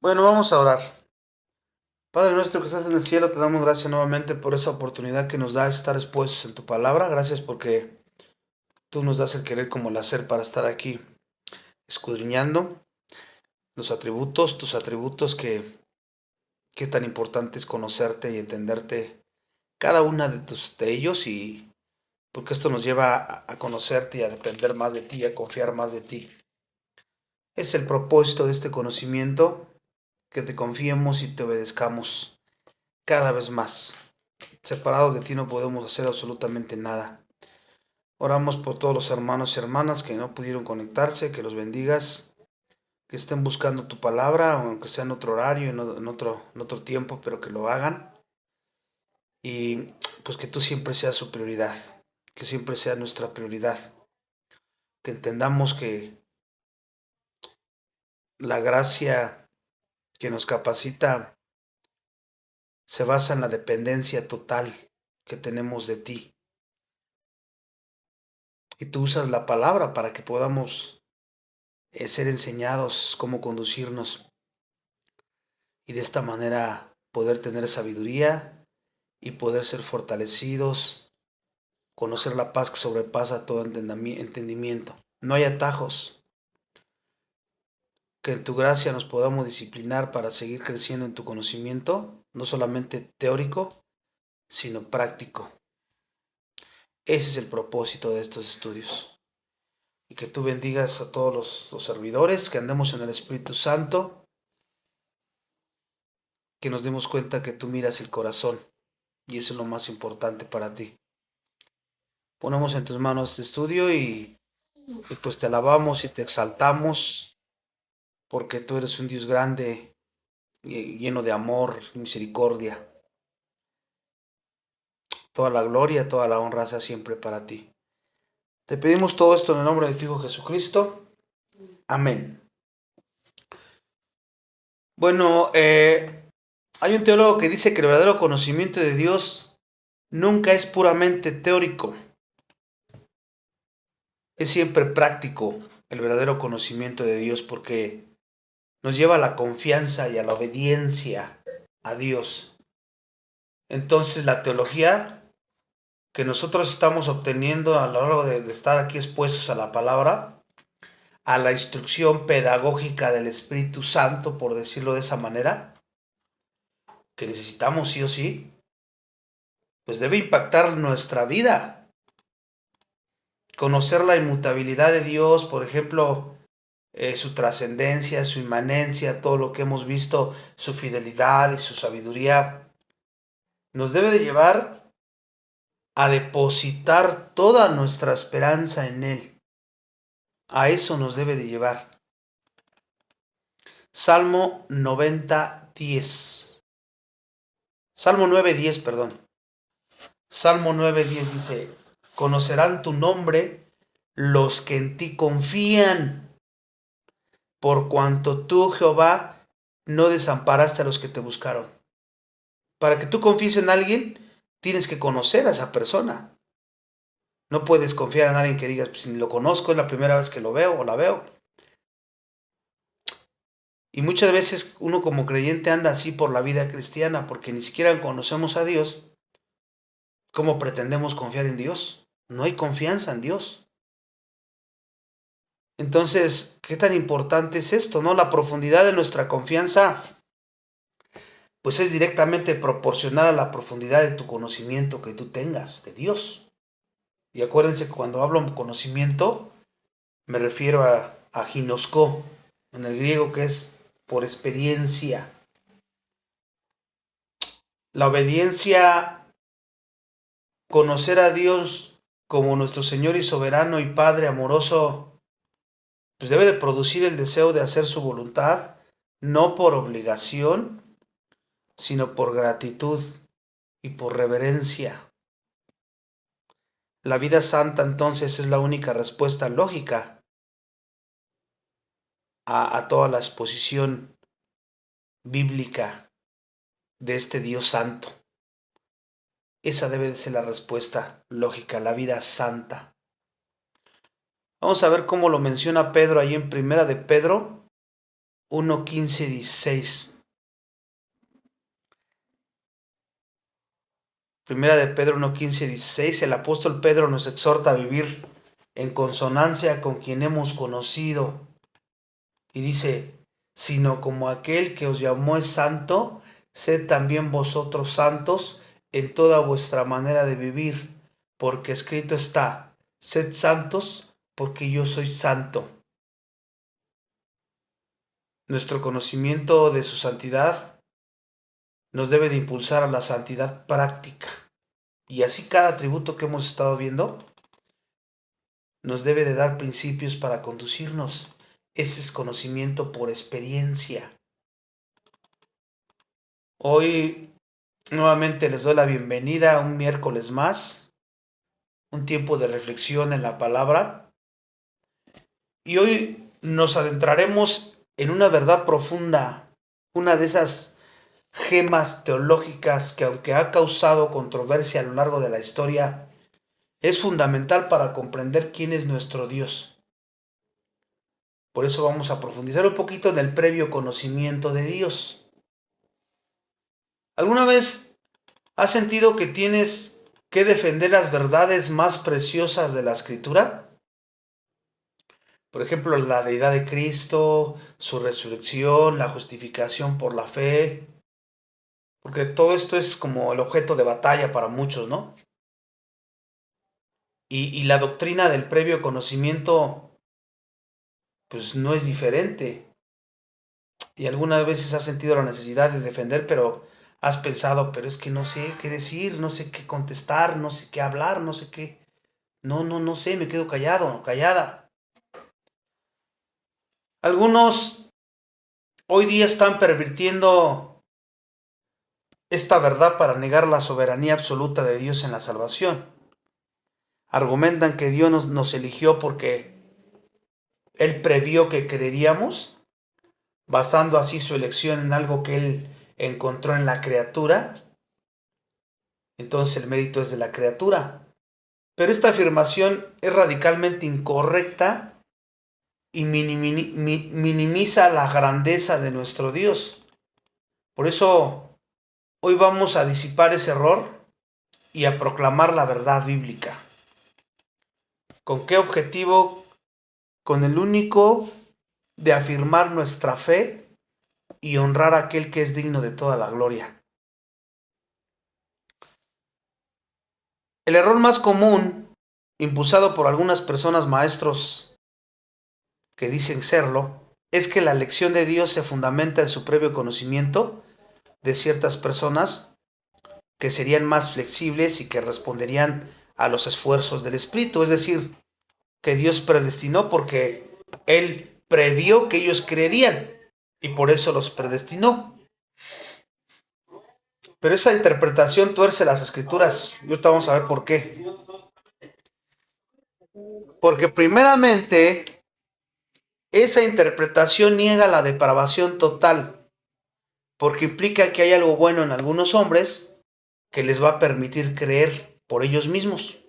Bueno, vamos a orar. Padre nuestro que estás en el cielo, te damos gracias nuevamente por esa oportunidad que nos da estar expuestos en tu palabra. Gracias porque tú nos das el querer como el hacer para estar aquí escudriñando los atributos, tus atributos que tan importante es conocerte y entenderte cada una de ellos y porque esto nos lleva a conocerte y a depender más de ti y a confiar más de ti. Es el propósito de este conocimiento, que te confiemos y te obedezcamos cada vez más. Separados de ti no podemos hacer absolutamente nada. Oramos por todos los hermanos y hermanas que no pudieron conectarse, que los bendigas, que estén buscando tu palabra, aunque sea en otro horario, en otro tiempo, pero que lo hagan. Y pues que tú siempre seas su prioridad, que siempre sea nuestra prioridad. Que entendamos que la gracia que nos capacita se basa en la dependencia total que tenemos de ti. Y tú usas la palabra para que podamos ser enseñados cómo conducirnos y de esta manera poder tener sabiduría y poder ser fortalecidos, conocer la paz que sobrepasa todo entendimiento. No hay atajos, que en tu gracia nos podamos disciplinar para seguir creciendo en tu conocimiento, no solamente teórico, sino práctico. Ese es el propósito de estos estudios. Y que tú bendigas a todos los servidores, que andemos en el Espíritu Santo, que nos demos cuenta que tú miras el corazón y eso es lo más importante para ti. Ponemos en tus manos este estudio y pues te alabamos y te exaltamos porque tú eres un Dios grande, lleno de amor y misericordia. Toda la gloria, toda la honra sea siempre para ti. Te pedimos todo esto en el nombre de tu Hijo Jesucristo. Amén. Bueno, hay un teólogo que dice que el verdadero conocimiento de Dios nunca es puramente teórico, es siempre práctico el verdadero conocimiento de Dios porque nos lleva a la confianza y a la obediencia a Dios. Entonces la teología que nosotros estamos obteniendo a lo largo de estar aquí expuestos a la palabra, a la instrucción pedagógica del Espíritu Santo, por decirlo de esa manera, que necesitamos sí o sí, pues debe impactar nuestra vida. Conocer la inmutabilidad de Dios, por ejemplo, su trascendencia, su inmanencia, todo lo que hemos visto, su fidelidad y su sabiduría, nos debe de llevar a depositar toda nuestra esperanza en Él. A eso nos debe de llevar. Salmo 90:10. Salmo 9:10, perdón. Salmo 9:10 dice, conocerán tu nombre los que en ti confían, por cuanto tú, Jehová, no desamparaste a los que te buscaron. Para que tú confíes en alguien, tienes que conocer a esa persona. No puedes confiar en alguien que digas, pues si ni lo conozco, es la primera vez que lo veo o la veo. Y muchas veces uno como creyente anda así por la vida cristiana porque ni siquiera conocemos a Dios. ¿Cómo pretendemos confiar en Dios? No hay confianza en Dios. Entonces, ¿qué tan importante es esto, no? La profundidad de nuestra confianza, pues es directamente proporcional a la profundidad de tu conocimiento que tú tengas de Dios. Y acuérdense que cuando hablo de conocimiento, me refiero a ginosko, en el griego, que es por experiencia. La obediencia, conocer a Dios como nuestro Señor y soberano y Padre amoroso, pues debe de producir el deseo de hacer su voluntad, no por obligación, sino por gratitud y por reverencia. La vida santa entonces es la única respuesta lógica a toda la exposición bíblica de este Dios santo. Esa debe de ser la respuesta lógica, la vida santa. Vamos a ver cómo lo menciona Pedro ahí en Primera de Pedro, 1, 15, 16. Primera de Pedro 1, 15, 16. El apóstol Pedro nos exhorta a vivir en consonancia con quien hemos conocido. Y dice, sino como aquel que os llamó es santo, sed también vosotros santos en toda vuestra manera de vivir, porque escrito está, sed santos, porque yo soy santo. Nuestro conocimiento de su santidad nos debe de impulsar a la santidad práctica. Y así cada atributo que hemos estado viendo nos debe de dar principios para conducirnos. Ese es conocimiento por experiencia. Hoy nuevamente les doy la bienvenida a un miércoles más, un tiempo de reflexión en la palabra. Y hoy nos adentraremos en una verdad profunda, una de esas gemas teológicas que, aunque ha causado controversia a lo largo de la historia, es fundamental para comprender quién es nuestro Dios. Por eso vamos a profundizar un poquito en el previo conocimiento de Dios. ¿Alguna vez has sentido que tienes que defender las verdades más preciosas de la Escritura? Por ejemplo, la deidad de Cristo, su resurrección, la justificación por la fe, porque todo esto es como el objeto de batalla para muchos, ¿no? Y la doctrina del previo conocimiento, pues no es diferente. Y algunas veces has sentido la necesidad de defender, pero has pensado, pero es que no sé qué decir, no sé qué contestar, no sé qué hablar, no sé qué. No sé, me quedo callado, callada. Algunos hoy día están pervirtiendo esta verdad para negar la soberanía absoluta de Dios en la salvación. Argumentan que Dios nos eligió porque Él previó que creeríamos, basando así su elección en algo que Él encontró en la criatura. Entonces el mérito es de la criatura. Pero esta afirmación es radicalmente incorrecta y minimiza la grandeza de nuestro Dios. Por eso hoy vamos a disipar ese error y a proclamar la verdad bíblica. ¿Con qué objetivo? Con el único de afirmar nuestra fe y honrar a aquel que es digno de toda la gloria. El error más común, impulsado por algunas personas maestros que dicen serlo, es que la elección de Dios se fundamenta en su previo conocimiento de ciertas personas que serían más flexibles y que responderían a los esfuerzos del Espíritu, es decir, que Dios predestinó porque Él previó que ellos creerían y por eso los predestinó. Pero esa interpretación tuerce las Escrituras y ahorita vamos a ver por qué. Porque primeramente, esa interpretación niega la depravación total, porque implica que hay algo bueno en algunos hombres que les va a permitir creer por ellos mismos.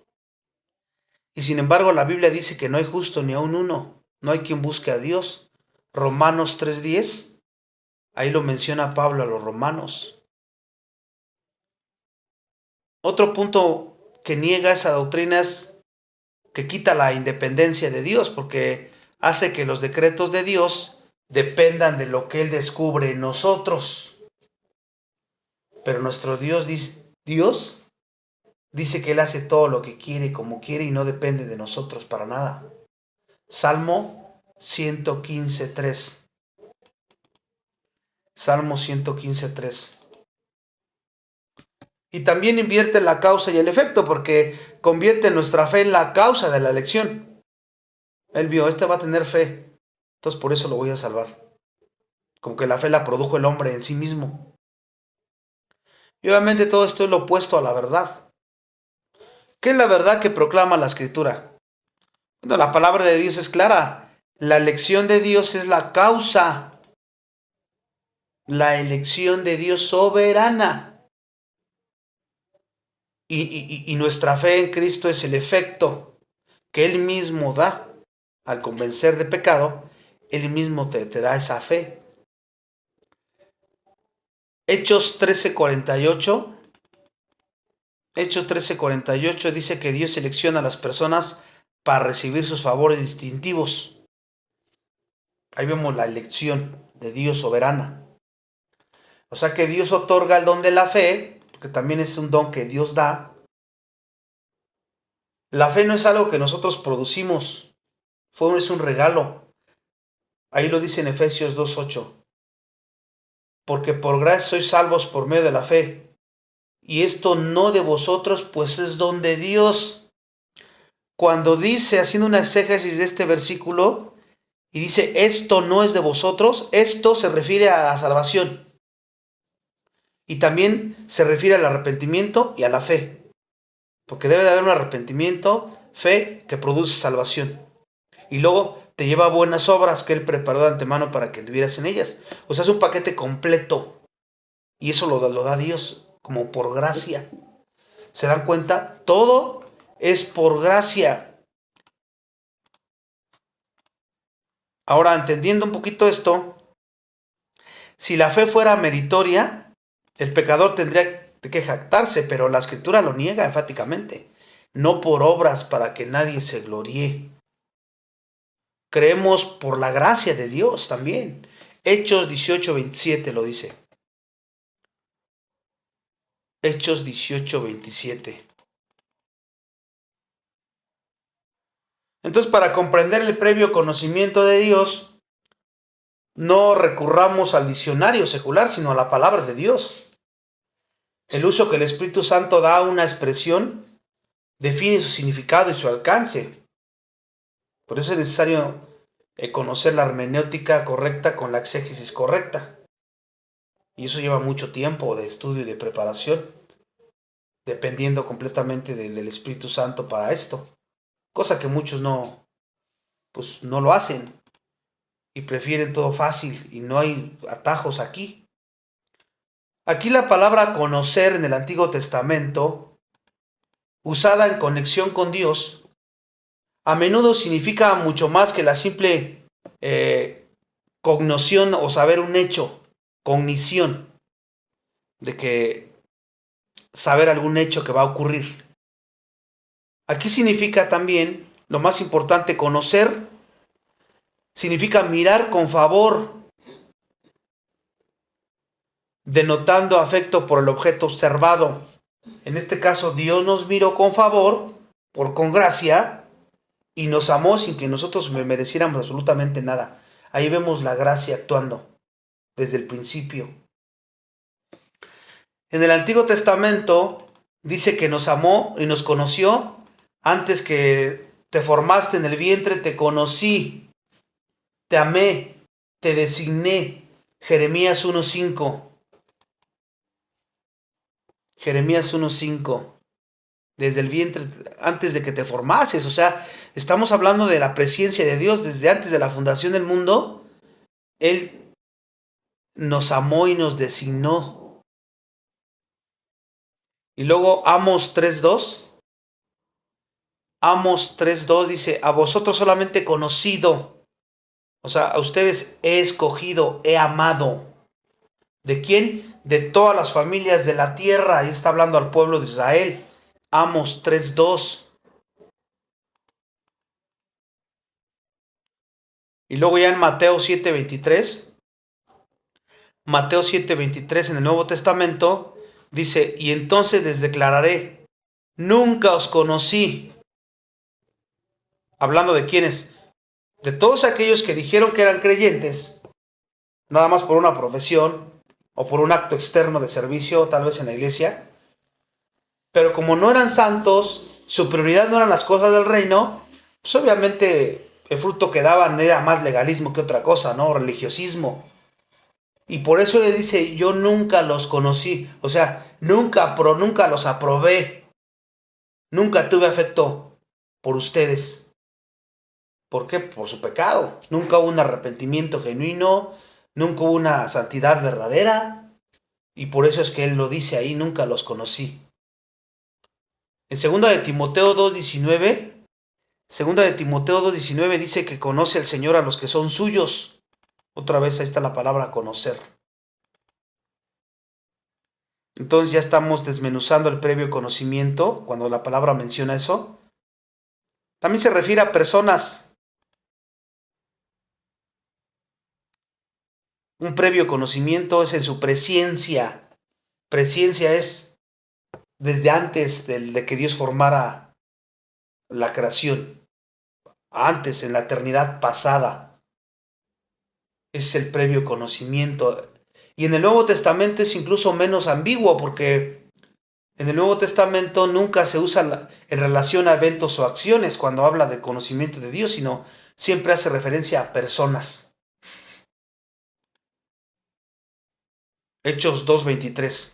Y sin embargo, la Biblia dice que no hay justo ni aun uno, no hay quien busque a Dios. Romanos 3:10, ahí lo menciona Pablo a los romanos. Otro punto que niega esa doctrina es que quita la independencia de Dios, porque hace que los decretos de Dios dependan de lo que Él descubre en nosotros. Pero nuestro Dios dice que Él hace todo lo que quiere, como quiere, y no depende de nosotros para nada. Salmo 115:3. Salmo 115:3. Y también invierte la causa y el efecto, porque convierte nuestra fe en la causa de la elección. Él vio, este va a tener fe, entonces por eso lo voy a salvar. Como que la fe la produjo el hombre en sí mismo. Y obviamente todo esto es lo opuesto a la verdad. ¿Qué es la verdad que proclama la Escritura? Bueno, la palabra de Dios es clara. La elección de Dios es la causa. La elección de Dios soberana. Y nuestra fe en Cristo es el efecto que Él mismo da. Al convencer de pecado, Él mismo te da esa fe. Hechos 13:48. Hechos 13:48 dice que Dios selecciona a las personas para recibir sus favores distintivos. Ahí vemos la elección de Dios soberana. O sea que Dios otorga el don de la fe, porque también es un don que Dios da. La fe no es algo que nosotros producimos, es un regalo. Ahí lo dice en Efesios 2:8. Porque por gracia sois salvos por medio de la fe. Y esto no de vosotros, pues es don de Dios. Cuando dice, haciendo una exégesis de este versículo, y dice, esto no es de vosotros, esto se refiere a la salvación. Y también se refiere al arrepentimiento y a la fe. Porque debe de haber un arrepentimiento, fe, que produce salvación. Y luego te lleva a buenas obras que Él preparó de antemano para que anduvieras en ellas. O sea, es un paquete completo. Y eso lo da Dios, como por gracia. ¿Se dan cuenta? Todo es por gracia. Ahora, entendiendo un poquito esto, si la fe fuera meritoria, el pecador tendría que jactarse, pero la Escritura lo niega enfáticamente. No por obras para que nadie se gloríe. Creemos por la gracia de Dios también. Hechos 18:27 lo dice. Hechos 18:27. Entonces, para comprender el previo conocimiento de Dios, no recurramos al diccionario secular, sino a la palabra de Dios. El uso que el Espíritu Santo da a una expresión define su significado y su alcance. Por eso es necesario conocer la hermenéutica correcta con la exégesis correcta. Y eso lleva mucho tiempo de estudio y de preparación, dependiendo completamente del Espíritu Santo para esto. Cosa que muchos no lo hacen y prefieren todo fácil y no hay atajos aquí. Aquí la palabra conocer en el Antiguo Testamento, usada en conexión con Dios, a menudo significa mucho más que la simple cognición o saber un hecho, cognición, de que saber algún hecho que va a ocurrir. Aquí significa también, lo más importante, conocer, significa mirar con favor, denotando afecto por el objeto observado. En este caso, Dios nos miró con favor, con gracia, y nos amó sin que nosotros mereciéramos absolutamente nada. Ahí vemos la gracia actuando desde el principio. En el Antiguo Testamento dice que nos amó y nos conoció antes que te formaste en el vientre, te conocí, te amé, te designé. Jeremías 1:5. Jeremías 1:5. Desde el vientre, antes de que te formases. O sea, estamos hablando de la presencia de Dios desde antes de la fundación del mundo. Él nos amó y nos designó. Y luego Amos 3:2. Amos 3:2 dice, a vosotros solamente he conocido. O sea, a ustedes he escogido, he amado. ¿De quién? De todas las familias de la tierra. Ahí está hablando al pueblo de Israel. Amos 3:2. Y luego ya en Mateo 7:23. Mateo 7:23 en el Nuevo Testamento dice, y entonces les declararé, nunca os conocí. Hablando de quiénes, de todos aquellos que dijeron que eran creyentes, nada más por una profesión o por un acto externo de servicio, tal vez en la iglesia, pero como no eran santos, su prioridad no eran las cosas del reino, pues obviamente el fruto que daban era más legalismo que otra cosa, ¿no? Religiosismo. Y por eso le dice, yo nunca los conocí, o sea, nunca los aprobé, nunca tuve afecto por ustedes. ¿Por qué? Por su pecado. Nunca hubo un arrepentimiento genuino, nunca hubo una santidad verdadera, y por eso es que él lo dice ahí, nunca los conocí. En 2 de Timoteo 2:19, 2 de Timoteo 2:19 dice que conoce al Señor a los que son suyos. Otra vez ahí está la palabra conocer. Entonces ya estamos desmenuzando el previo conocimiento cuando la palabra menciona eso. También se refiere a personas. Un previo conocimiento es en su presciencia. Presciencia es desde antes de que Dios formara la creación. Antes, en la eternidad pasada. Es el previo conocimiento. Y en el Nuevo Testamento es incluso menos ambiguo porque en el Nuevo Testamento nunca se usa en relación a eventos o acciones cuando habla de conocimiento de Dios, sino siempre hace referencia a personas. Hechos 2:23.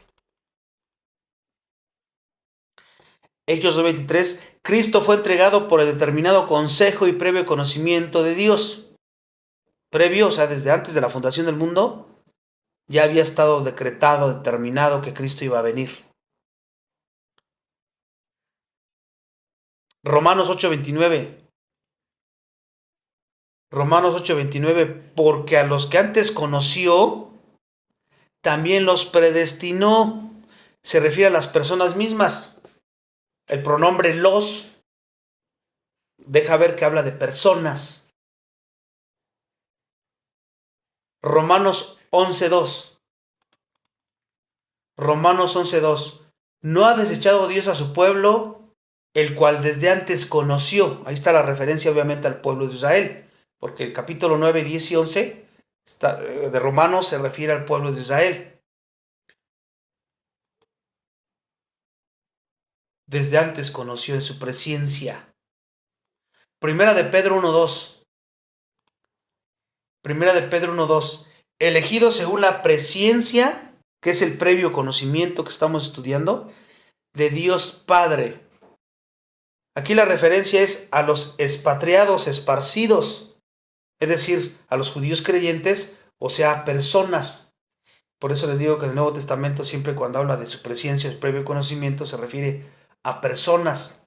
Hechos 2:23. Cristo fue entregado por el determinado consejo y previo conocimiento de Dios. Previo, o sea, desde antes de la fundación del mundo, ya había estado decretado, determinado que Cristo iba a venir. Romanos 8:29. Romanos 8:29, porque a los que antes conoció, también los predestinó. Se refiere a las personas mismas. El pronombre los deja ver que habla de personas. Romanos 11:2. Romanos 11:2. No ha desechado Dios a su pueblo, el cual desde antes conoció. Ahí está la referencia obviamente al pueblo de Israel, porque el capítulo 9, 10 y 11 de Romanos se refiere al pueblo de Israel. Desde antes conoció en su presciencia. Primera de Pedro 1:2. Primera de Pedro 1:2. Elegido según la presciencia, que es el previo conocimiento que estamos estudiando, de Dios Padre. Aquí la referencia es a los expatriados, esparcidos, es decir, a los judíos creyentes, o sea, a personas. Por eso les digo que en el Nuevo Testamento siempre cuando habla de su presciencia, el previo conocimiento, se refiere a personas.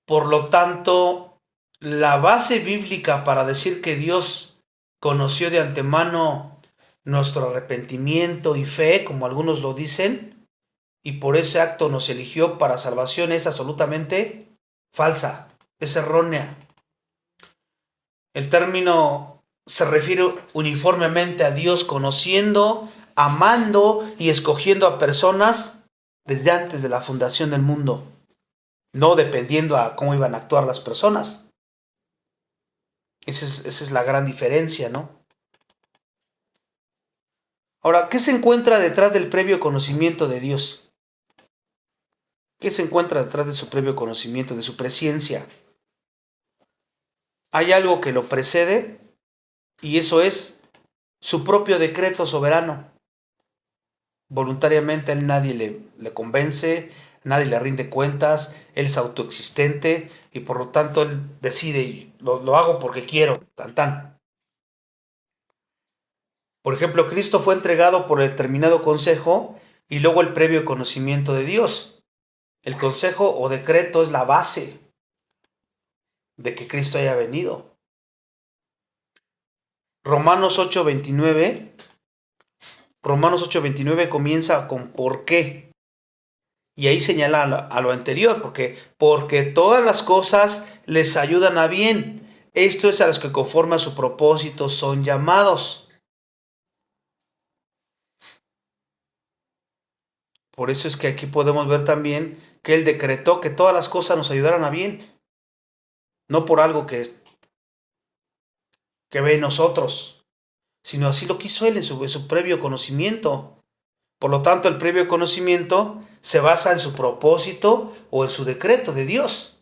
Por lo tanto, la base bíblica para decir que Dios conoció de antemano nuestro arrepentimiento y fe, como algunos lo dicen, y por ese acto nos eligió para salvación, es absolutamente falsa, es errónea. El término se refiere uniformemente a Dios conociendo, amando y escogiendo a personas desde antes de la fundación del mundo, no dependiendo a cómo iban a actuar las personas. Esa es la gran diferencia, ¿no? Ahora, ¿qué se encuentra detrás del previo conocimiento de Dios? ¿Qué se encuentra detrás de su previo conocimiento, de su presciencia? Hay algo que lo precede y eso es su propio decreto soberano. Voluntariamente a él nadie le convence, nadie le rinde cuentas, él es autoexistente y por lo tanto él decide, lo hago porque quiero, tan tan. Por ejemplo, Cristo fue entregado por el determinado consejo y luego el previo conocimiento de Dios. El consejo o decreto es la base de que Cristo haya venido. Romanos 8:29 comienza con ¿por qué? Y ahí señala a lo anterior, porque todas las cosas les ayudan a bien. Esto es a los que conforme a su propósito son llamados. Por eso es que aquí podemos ver también que Él decretó que todas las cosas nos ayudaran a bien. No por algo que ve en nosotros, sino así lo quiso Él en su previo conocimiento. Por lo tanto, el previo conocimiento se basa en su propósito o en su decreto de Dios.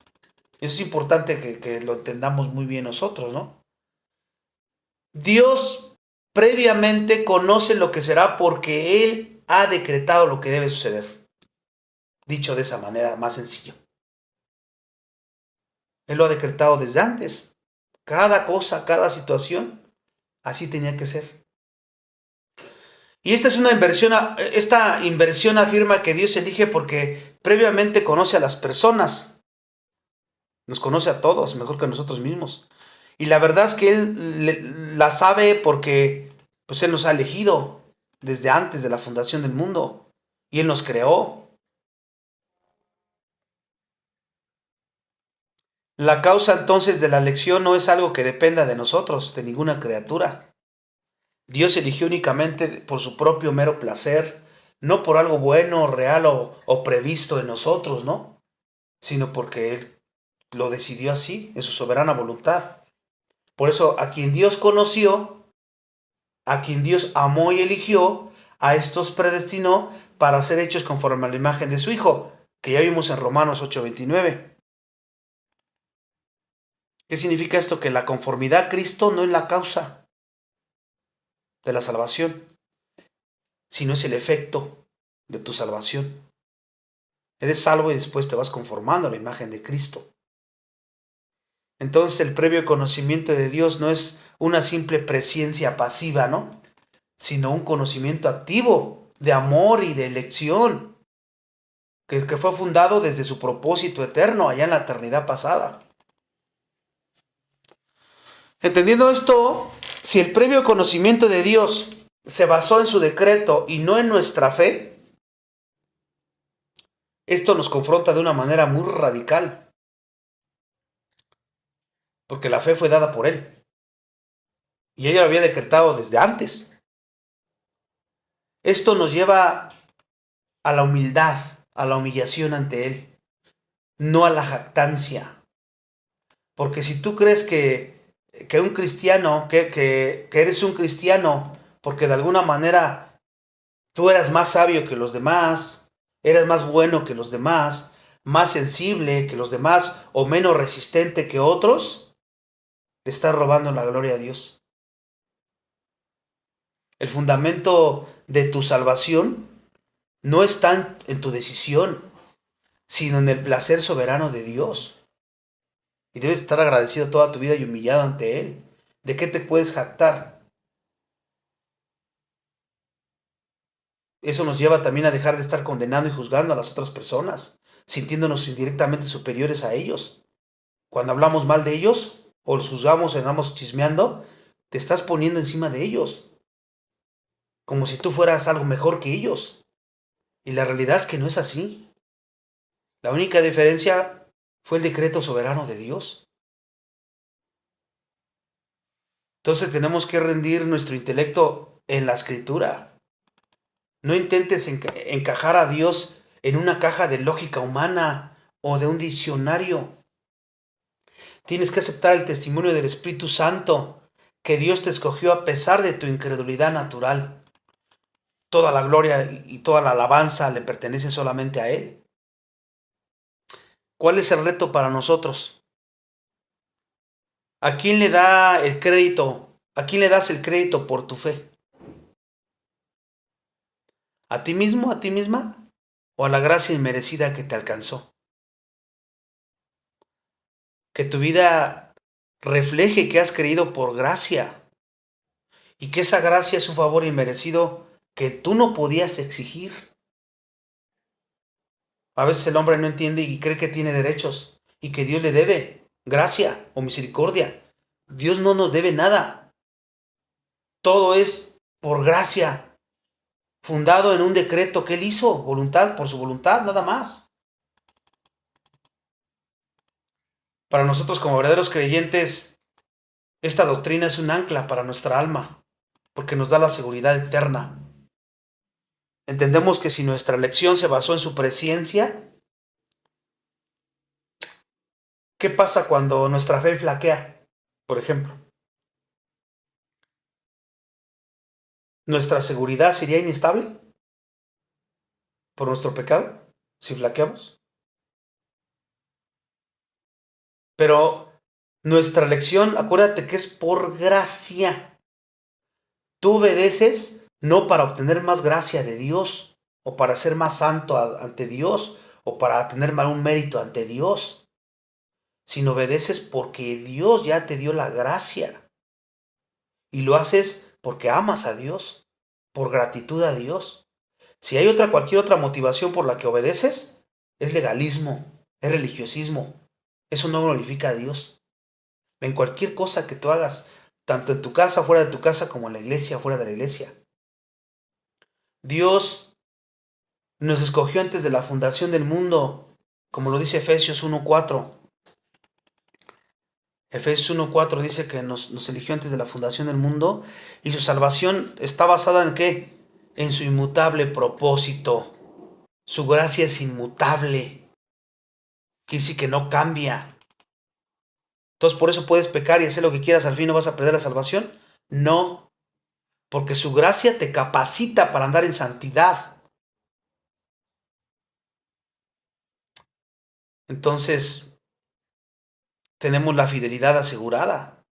Eso es importante que lo entendamos muy bien nosotros, ¿no? Dios previamente conoce lo que será porque Él ha decretado lo que debe suceder. Dicho de esa manera, más sencillo. Él lo ha decretado desde antes. Cada cosa, cada situación, así tenía que ser. Y esta inversión afirma que Dios elige porque previamente conoce a las personas. Nos conoce a todos, mejor que a nosotros mismos. Y la verdad es que Él la sabe porque pues Él nos ha elegido desde antes de la fundación del mundo. y Él nos creó. La causa entonces de la elección no es algo que dependa de nosotros, de ninguna criatura. Dios eligió únicamente por su propio mero placer, no por algo bueno, real o previsto en nosotros, ¿no? Sino porque Él lo decidió así, en su soberana voluntad. Por eso, a quien Dios conoció, a quien Dios amó y eligió, a estos predestinó para ser hechos conforme a la imagen de su Hijo, que ya vimos en Romanos 8:29. ¿Qué significa esto? Que la conformidad a Cristo no es la causa de la salvación, sino es el efecto de tu salvación. Eres salvo y después te vas conformando a la imagen de Cristo. Entonces el previo conocimiento de Dios no es una simple presciencia pasiva, ¿no? Sino un conocimiento activo de amor y de elección, que fue fundado desde su propósito eterno, allá en la eternidad pasada. Entendiendo esto, si el previo conocimiento de Dios se basó en su decreto y no en nuestra fe, esto nos confronta de una manera muy radical, porque la fe fue dada por Él, y ella lo había decretado desde antes. Esto nos lleva a la humildad, a la humillación ante Él, no a la jactancia. Porque si tú crees que un cristiano, que eres un cristiano, porque de alguna manera tú eras más sabio que los demás, eras más bueno que los demás, más sensible que los demás o menos resistente que otros, le estás robando la gloria a Dios. El fundamento de tu salvación no está en tu decisión, sino en el placer soberano de Dios. Y debes estar agradecido toda tu vida y humillado ante Él. ¿De qué te puedes jactar? Eso nos lleva también a dejar de estar condenando y juzgando a las otras personas, sintiéndonos indirectamente superiores a ellos. Cuando hablamos mal de ellos o los juzgamos o andamos chismeando, te estás poniendo encima de ellos, como si tú fueras algo mejor que ellos. Y la realidad es que no es así. La única diferencia fue el decreto soberano de Dios. Entonces tenemos que rendir nuestro intelecto en la escritura. No intentes encajar a Dios en una caja de lógica humana o de un diccionario. Tienes que aceptar el testimonio del Espíritu Santo, que Dios te escogió a pesar de tu incredulidad natural. Toda la gloria y toda la alabanza le pertenecen solamente a Él. ¿Cuál es el reto para nosotros? ¿A quién le da el crédito? ¿A quién le das el crédito por tu fe? ¿A ti mismo, a ti misma? ¿O a la gracia inmerecida que te alcanzó? Que tu vida refleje que has creído por gracia y que esa gracia es un favor inmerecido que tú no podías exigir. A veces el hombre no entiende y cree que tiene derechos y que Dios le debe gracia o misericordia. Dios no nos debe nada. Todo es por gracia, fundado en un decreto que Él hizo, voluntad, por su voluntad, nada más. Para nosotros como verdaderos creyentes, esta doctrina es un ancla para nuestra alma, porque nos da la seguridad eterna. Entendemos que si nuestra elección se basó en su presciencia, ¿qué pasa cuando nuestra fe flaquea? Por ejemplo, ¿nuestra seguridad sería inestable por nuestro pecado si flaqueamos? Pero nuestra elección, acuérdate que es por gracia. Tú obedeces no para obtener más gracia de Dios o para ser más santo ante Dios o para tener un mérito ante Dios, sino obedeces porque Dios ya te dio la gracia y lo haces porque amas a Dios, por gratitud a Dios. Si hay cualquier otra motivación por la que obedeces, es legalismo, es religiosismo. Eso no glorifica a Dios. En cualquier cosa que tú hagas, tanto en tu casa, fuera de tu casa, como en la iglesia, fuera de la iglesia. Dios Nos escogió antes de la fundación del mundo, como lo dice Efesios 1:4. Efesios 1:4 dice que nos eligió antes de la fundación del mundo y su salvación está basada en ¿qué? En su inmutable propósito. Su gracia es inmutable. Quiere decir que no cambia. Entonces por eso puedes pecar y hacer lo que quieras, al fin no vas a perder la salvación. No, porque su gracia te capacita para andar en santidad. Entonces tenemos la fidelidad asegurada.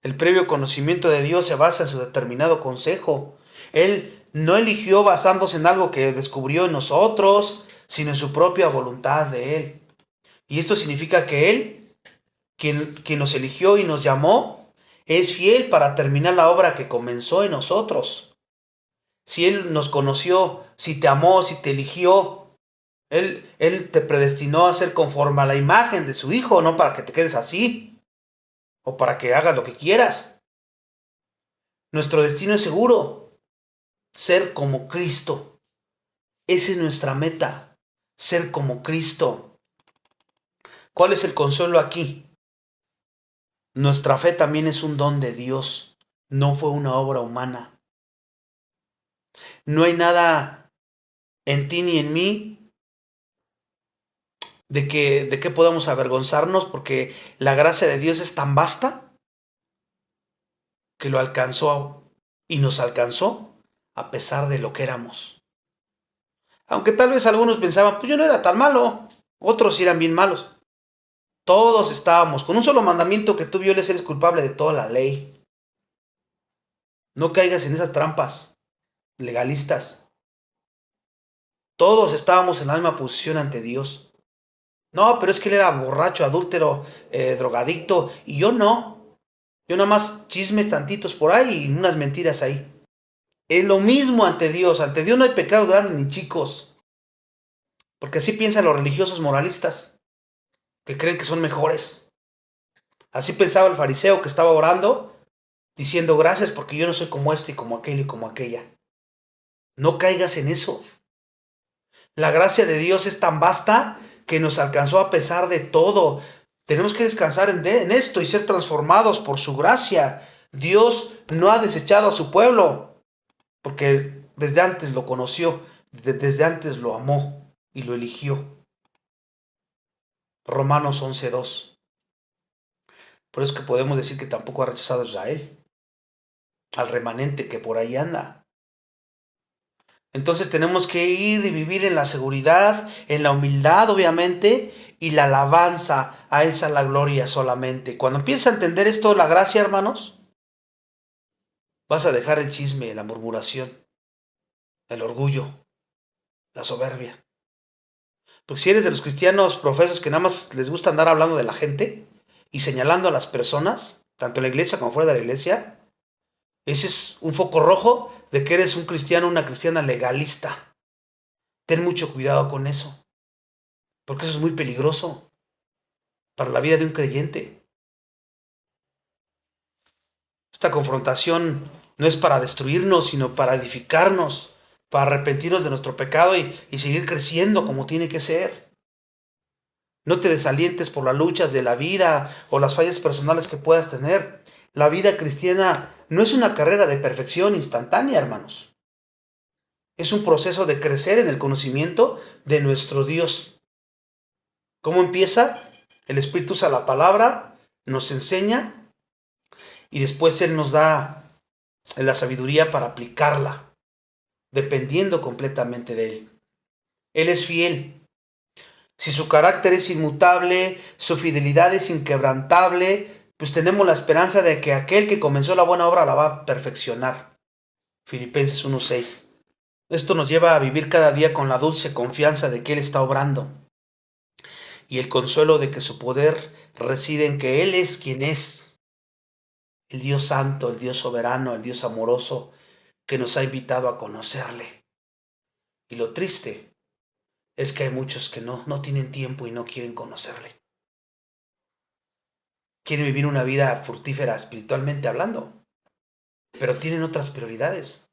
El previo conocimiento de Dios se basa en su determinado consejo. Él no eligió basándose en algo que descubrió en nosotros, sino en su propia voluntad de Él. Y esto significa que Él, quien nos eligió y nos llamó, es fiel para terminar la obra que comenzó en nosotros. Si Él nos conoció, si te amó, si te eligió, Él te predestinó a ser conforme a la imagen de su Hijo, no para que te quedes así o para que hagas lo que quieras. Nuestro destino es seguro, ser como Cristo. Esa es nuestra meta, ser como Cristo. ¿Cuál es el consuelo aquí? Nuestra fe también es un don de Dios, no fue una obra humana. No hay nada en ti ni en mí de que podamos avergonzarnos, porque la gracia de Dios es tan vasta que lo alcanzó y nos alcanzó a pesar de lo que éramos. Aunque tal vez algunos pensaban, pues yo no era tan malo, otros sí eran bien malos. Todos estábamos con un solo mandamiento: que tú violes eres culpable de toda la ley. No caigas en esas trampas legalistas. Todos estábamos en la misma posición ante Dios. No, pero es que él era borracho, adúltero, drogadicto, y yo no. Yo nada más chismes tantitos por ahí y unas mentiras ahí. Es lo mismo ante Dios. Ante Dios no hay pecado grande ni chicos. Porque así piensan los religiosos moralistas, que creen que son mejores. Así pensaba el fariseo que estaba orando, diciendo: gracias porque yo no soy como este y como aquel y como aquella. No caigas en eso. La gracia de Dios es tan vasta que nos alcanzó a pesar de todo. Tenemos que descansar en esto y ser transformados por su gracia. Dios no ha desechado a su pueblo, porque desde antes lo conoció, desde antes lo amó y lo eligió. Romanos 11:2. Por eso es que podemos decir que tampoco ha rechazado a Israel, al remanente que por ahí anda. Entonces tenemos que ir y vivir en la seguridad, en la humildad obviamente, y la alabanza, a esa la gloria solamente. Cuando empiezas a entender esto, la gracia, hermanos, vas a dejar el chisme, la murmuración, el orgullo, la soberbia. Porque si eres de los cristianos profesos que nada más les gusta andar hablando de la gente y señalando a las personas, tanto en la iglesia como fuera de la iglesia, ese es un foco rojo de que eres un cristiano, una cristiana legalista. Ten mucho cuidado con eso, porque eso es muy peligroso para la vida de un creyente. Esta confrontación no es para destruirnos, sino para edificarnos, para arrepentirnos de nuestro pecado y seguir creciendo como tiene que ser. No te desalientes por las luchas de la vida o las fallas personales que puedas tener. La vida cristiana no es una carrera de perfección instantánea, hermanos. Es un proceso de crecer en el conocimiento de nuestro Dios. ¿Cómo empieza? El Espíritu usa la palabra, nos enseña y después Él nos da la sabiduría para aplicarla, dependiendo completamente de Él. Él es fiel. Si su carácter es inmutable, su fidelidad es inquebrantable, pues tenemos la esperanza de que aquel que comenzó la buena obra la va a perfeccionar. Filipenses 1:6. Esto nos lleva a vivir cada día con la dulce confianza de que Él está obrando y el consuelo de que su poder reside en que Él es quien es, el Dios santo, el Dios soberano, el Dios amoroso que nos ha invitado a conocerle. Y lo triste es que hay muchos que no tienen tiempo y no quieren conocerle. Quieren vivir una vida fructífera espiritualmente hablando, pero tienen otras prioridades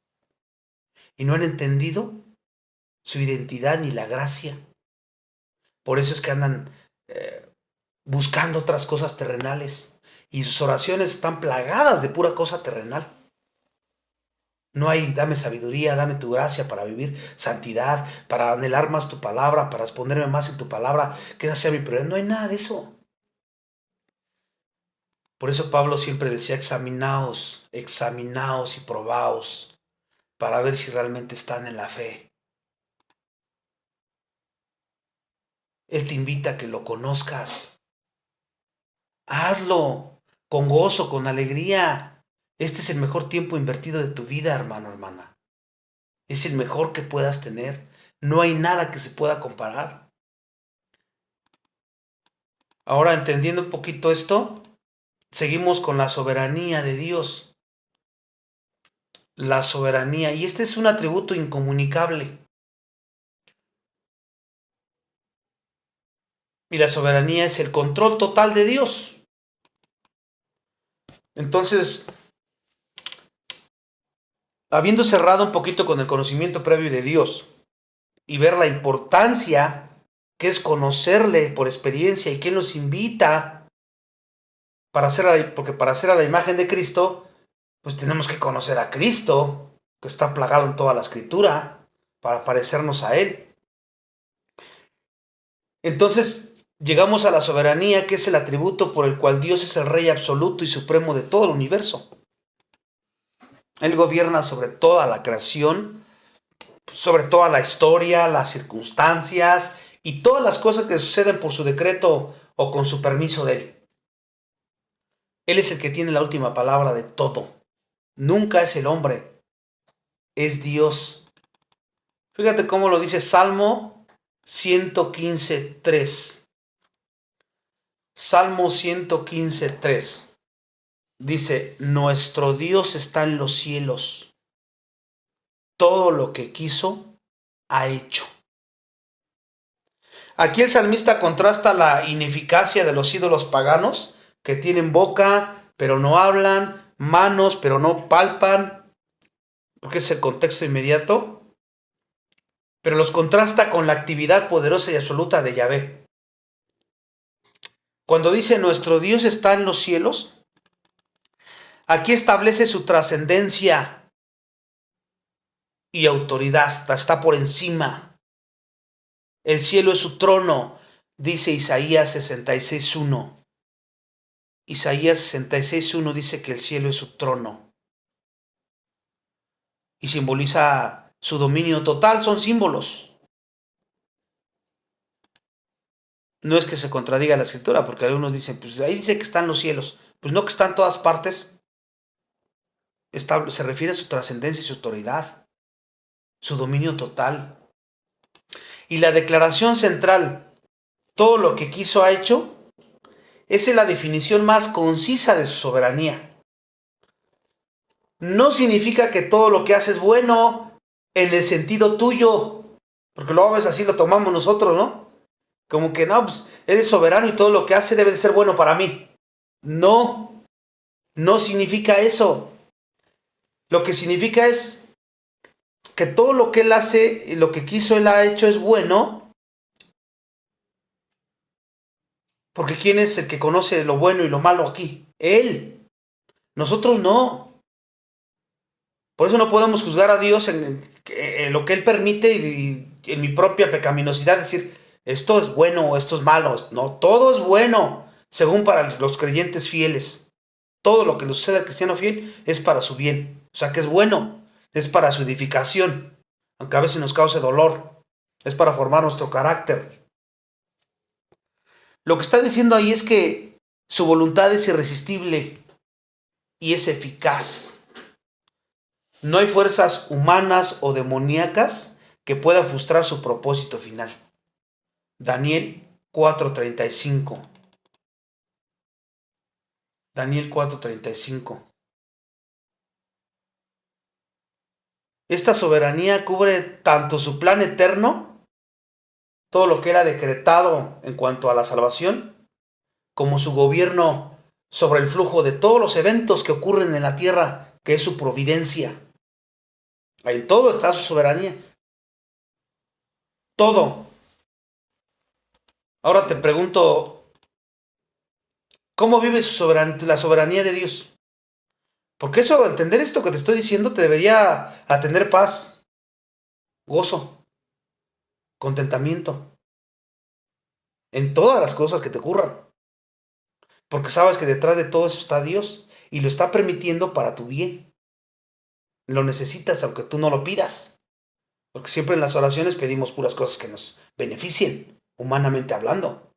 y no han entendido su identidad ni la gracia. Por eso es que andan buscando otras cosas terrenales y sus oraciones están plagadas de pura cosa terrenal. No hay, dame sabiduría, dame tu gracia para vivir santidad, para anhelar más tu palabra, para exponerme más en tu palabra, que esa sea mi prioridad. No hay nada de eso. Por eso Pablo siempre decía, examinaos y probaos para ver si realmente están en la fe. Él te invita a que lo conozcas. Hazlo con gozo, con alegría. Este es el mejor tiempo invertido de tu vida, hermano, hermana. Es el mejor que puedas tener. No hay nada que se pueda comparar. Ahora, entendiendo un poquito esto, seguimos con la soberanía de Dios. La soberanía. Y este es un atributo incomunicable. Y la soberanía es el control total de Dios. Entonces, habiendo cerrado un poquito con el conocimiento previo de Dios y ver la importancia que es conocerle por experiencia y que nos invita porque para hacer a la imagen de Cristo, pues tenemos que conocer a Cristo, que está plagado en toda la Escritura, para parecernos a Él. Entonces, llegamos a la soberanía, que es el atributo por el cual Dios es el Rey absoluto y supremo de todo el universo. Él gobierna sobre toda la creación, sobre toda la historia, las circunstancias y todas las cosas que suceden por su decreto o con su permiso de Él. Él es el que tiene la última palabra de todo. Nunca es el hombre, es Dios. Fíjate cómo lo dice Salmo 115:3. Salmo 115:3. Dice, nuestro Dios está en los cielos. Todo lo que quiso, ha hecho. Aquí el salmista contrasta la ineficacia de los ídolos paganos, que tienen boca, pero no hablan, manos, pero no palpan, porque es el contexto inmediato, pero los contrasta con la actividad poderosa y absoluta de Yahvé. Cuando dice nuestro Dios está en los cielos, aquí establece su trascendencia y autoridad, está por encima. El cielo es su trono, dice Isaías 66:1. Isaías 66:1 dice que el cielo es su trono y simboliza su dominio total, son símbolos. No es que se contradiga la escritura, porque algunos dicen, pues ahí dice que están los cielos. Pues no, que están en todas partes. Se refiere a su trascendencia y su autoridad, su dominio total. Y la declaración central, todo lo que quiso ha hecho, esa es la definición más concisa de su soberanía. No significa que todo lo que hace es bueno en el sentido tuyo, porque luego a veces así lo tomamos nosotros, ¿no? Como que no, pues él es soberano y todo lo que hace debe de ser bueno para mí. No, no significa eso. Lo que significa es que todo lo que él hace y lo que quiso él ha hecho es bueno, porque ¿quién es el que conoce lo bueno y lo malo aquí? Él. Nosotros no. Por eso no podemos juzgar a Dios en lo que Él permite y en mi propia pecaminosidad decir, esto es bueno o esto es malo. No, todo es bueno, según para los creyentes fieles. Todo lo que le sucede al cristiano fiel es para su bien. O sea que es bueno, es para su edificación, aunque a veces nos cause dolor. Es para formar nuestro carácter. Lo que está diciendo ahí es que su voluntad es irresistible y es eficaz. No hay fuerzas humanas o demoníacas que puedan frustrar su propósito final. Daniel 4:35. Daniel 4:35. Esta soberanía cubre tanto su plan eterno, todo lo que era decretado en cuanto a la salvación, como su gobierno sobre el flujo de todos los eventos que ocurren en la tierra, que es su providencia. En todo está su soberanía. Todo. Ahora te pregunto, ¿cómo vives la soberanía de Dios? Porque eso, entender esto que te estoy diciendo, te debería atender paz, gozo, contentamiento en todas las cosas que te ocurran. Porque sabes que detrás de todo eso está Dios y lo está permitiendo para tu bien. Lo necesitas aunque tú no lo pidas. Porque siempre en las oraciones pedimos puras cosas que nos beneficien, humanamente hablando.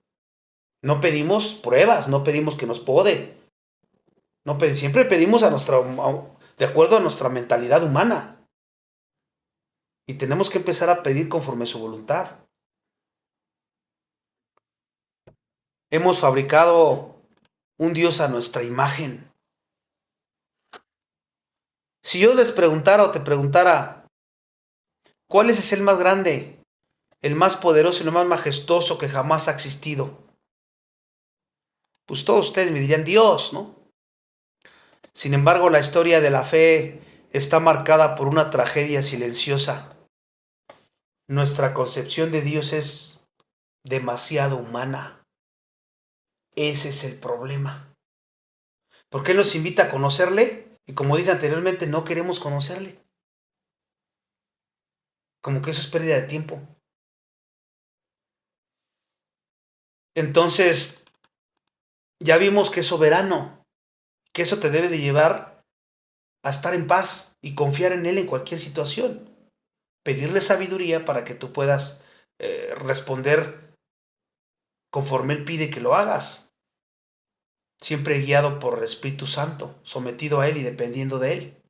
No pedimos pruebas, no pedimos que nos pode. No siempre pedimos de acuerdo a nuestra mentalidad humana. Y tenemos que empezar a pedir conforme a su voluntad. Hemos fabricado un Dios a nuestra imagen. Si yo les preguntara o te preguntara, ¿cuál es el más grande, el más poderoso y el más majestuoso que jamás ha existido? Pues todos ustedes me dirían Dios, ¿no? Sin embargo, la historia de la fe está marcada por una tragedia silenciosa. Nuestra concepción de Dios es demasiado humana. Ese es el problema. Porque Él nos invita a conocerle y, como dije anteriormente, no queremos conocerle. Como que eso es pérdida de tiempo. Entonces, ya vimos que es soberano, que eso te debe de llevar a estar en paz y confiar en Él en cualquier situación. Pedirle sabiduría para que tú puedas responder conforme Él pide que lo hagas. Siempre guiado por el Espíritu Santo, sometido a Él y dependiendo de Él.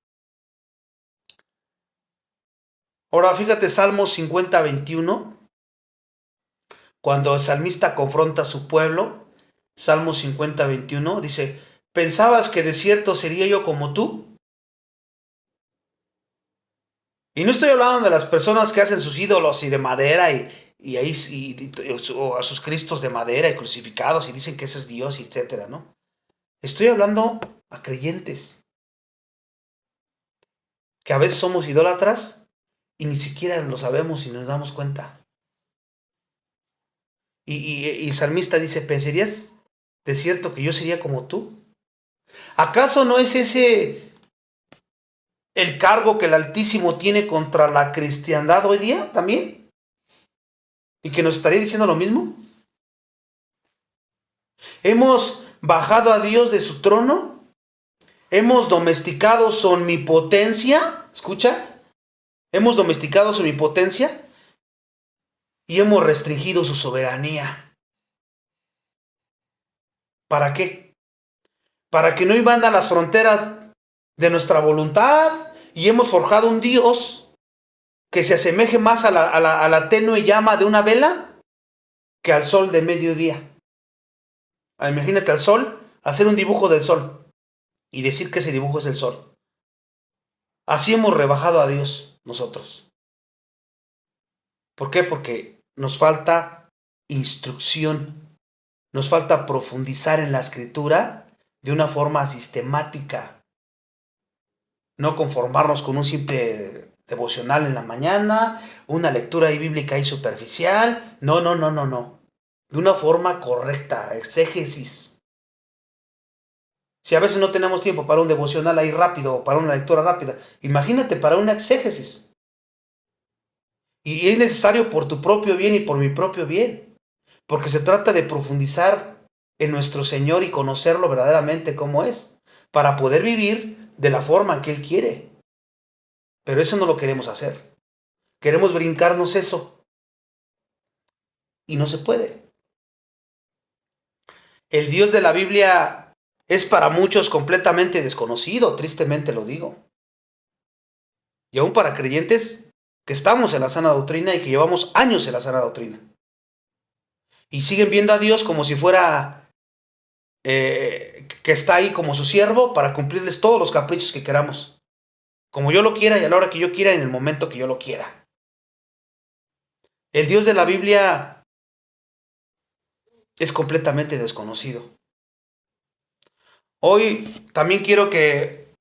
Ahora fíjate Salmos 50:21, cuando el salmista confronta a su pueblo, Salmos 50:21, dice, ¿pensabas que de cierto sería yo como tú? Y no estoy hablando de las personas que hacen sus ídolos y de madera o a sus cristos de madera y crucificados y dicen que eso es Dios, etcétera, ¿no? Estoy hablando a creyentes que a veces somos idólatras y ni siquiera lo sabemos y nos damos cuenta. Y el salmista dice, ¿pensarías de cierto que yo sería como tú? ¿Acaso no es ese el cargo que el Altísimo tiene contra la cristiandad hoy día también? ¿Y que nos estaría diciendo lo mismo? ¿Hemos bajado a Dios de su trono? ¿Hemos domesticado su omnipotencia? ¿Escucha? Hemos domesticado su omnipotencia y hemos restringido su soberanía. ¿Para qué? Para que no invada las fronteras de nuestra voluntad y hemos forjado un Dios que se asemeje más a la tenue llama de una vela que al sol de mediodía. Imagínate al sol, hacer un dibujo del sol y decir que ese dibujo es el sol. Así hemos rebajado a Dios nosotros. ¿Por qué? Porque nos falta instrucción, nos falta profundizar en la escritura de una forma sistemática. No conformarnos con un simple devocional en la mañana, una lectura bíblica ahí superficial. No. De una forma correcta, exégesis. Si a veces no tenemos tiempo para un devocional ahí rápido o para una lectura rápida, imagínate para una exégesis. Y es necesario por tu propio bien y por mi propio bien, porque se trata de profundizar en nuestro Señor y conocerlo verdaderamente como es, para poder vivir de la forma que Él quiere. Pero eso no lo queremos hacer. Queremos brincarnos eso. Y no se puede. El Dios de la Biblia es para muchos completamente desconocido, tristemente lo digo. Y aún para creyentes que estamos en la sana doctrina y que llevamos años en la sana doctrina. Y siguen viendo a Dios como si fuera que está ahí como su siervo para cumplirles todos los caprichos que queramos. Como yo lo quiera y a la hora que yo quiera, en el momento que yo lo quiera. El Dios de la Biblia es completamente desconocido. Hoy también quiero que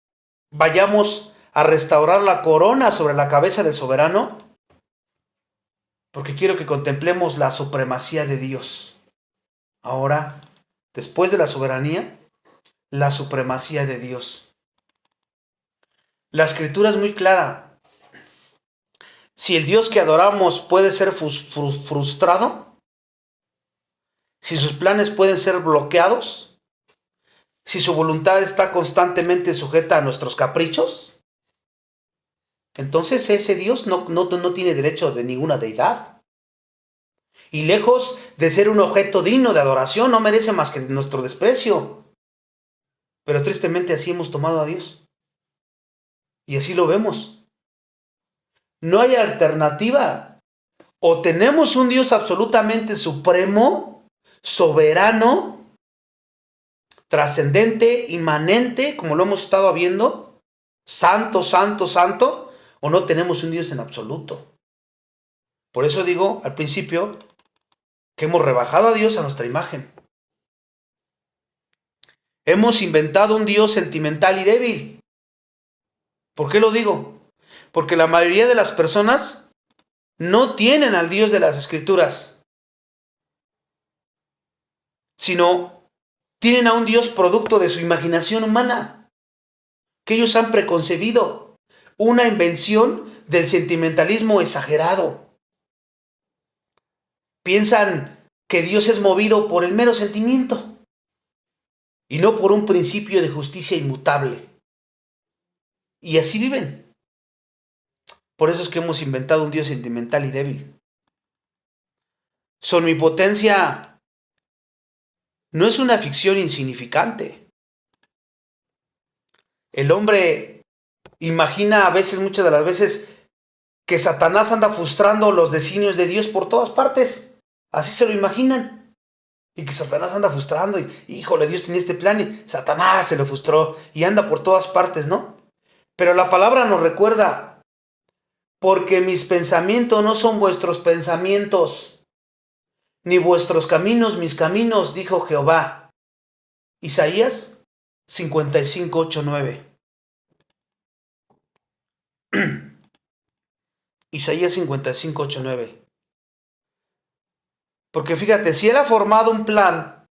vayamos a restaurar la corona sobre la cabeza del soberano porque quiero que contemplemos la supremacía de Dios. Ahora, después de la soberanía, la supremacía de Dios. La escritura es muy clara. Si el Dios que adoramos puede ser frustrado, si sus planes pueden ser bloqueados, si su voluntad está constantemente sujeta a nuestros caprichos, entonces ese Dios no tiene derecho de ninguna deidad. Y lejos de ser un objeto digno de adoración, no merece más que nuestro desprecio. Pero tristemente así hemos tomado a Dios. Y así lo vemos. No hay alternativa. O tenemos un Dios absolutamente supremo, soberano, trascendente, inmanente, como lo hemos estado viendo, santo, santo, santo, o no tenemos un Dios en absoluto. Por eso digo al principio que hemos rebajado a Dios a nuestra imagen. Hemos inventado un Dios sentimental y débil. ¿Por qué lo digo? Porque la mayoría de las personas no tienen al Dios de las Escrituras, sino tienen a un Dios producto de su imaginación humana, que ellos han preconcebido, una invención del sentimentalismo exagerado. Piensan que Dios es movido por el mero sentimiento y no por un principio de justicia inmutable. Y así viven. Por eso es que hemos inventado un Dios sentimental y débil. Su omnipotencia no es una ficción insignificante. El hombre imagina a veces, muchas de las veces, que Satanás anda frustrando los designios de Dios por todas partes. Así se lo imaginan. Y que Satanás anda frustrando y, híjole, Dios tenía este plan y Satanás se lo frustró y anda por todas partes, ¿no? Pero la palabra nos recuerda, porque mis pensamientos no son vuestros pensamientos, ni vuestros caminos mis caminos, dijo Jehová. Isaías 55, 8, 9. Isaías 55, 8, 9. Porque fíjate, si Él ha formado un plan,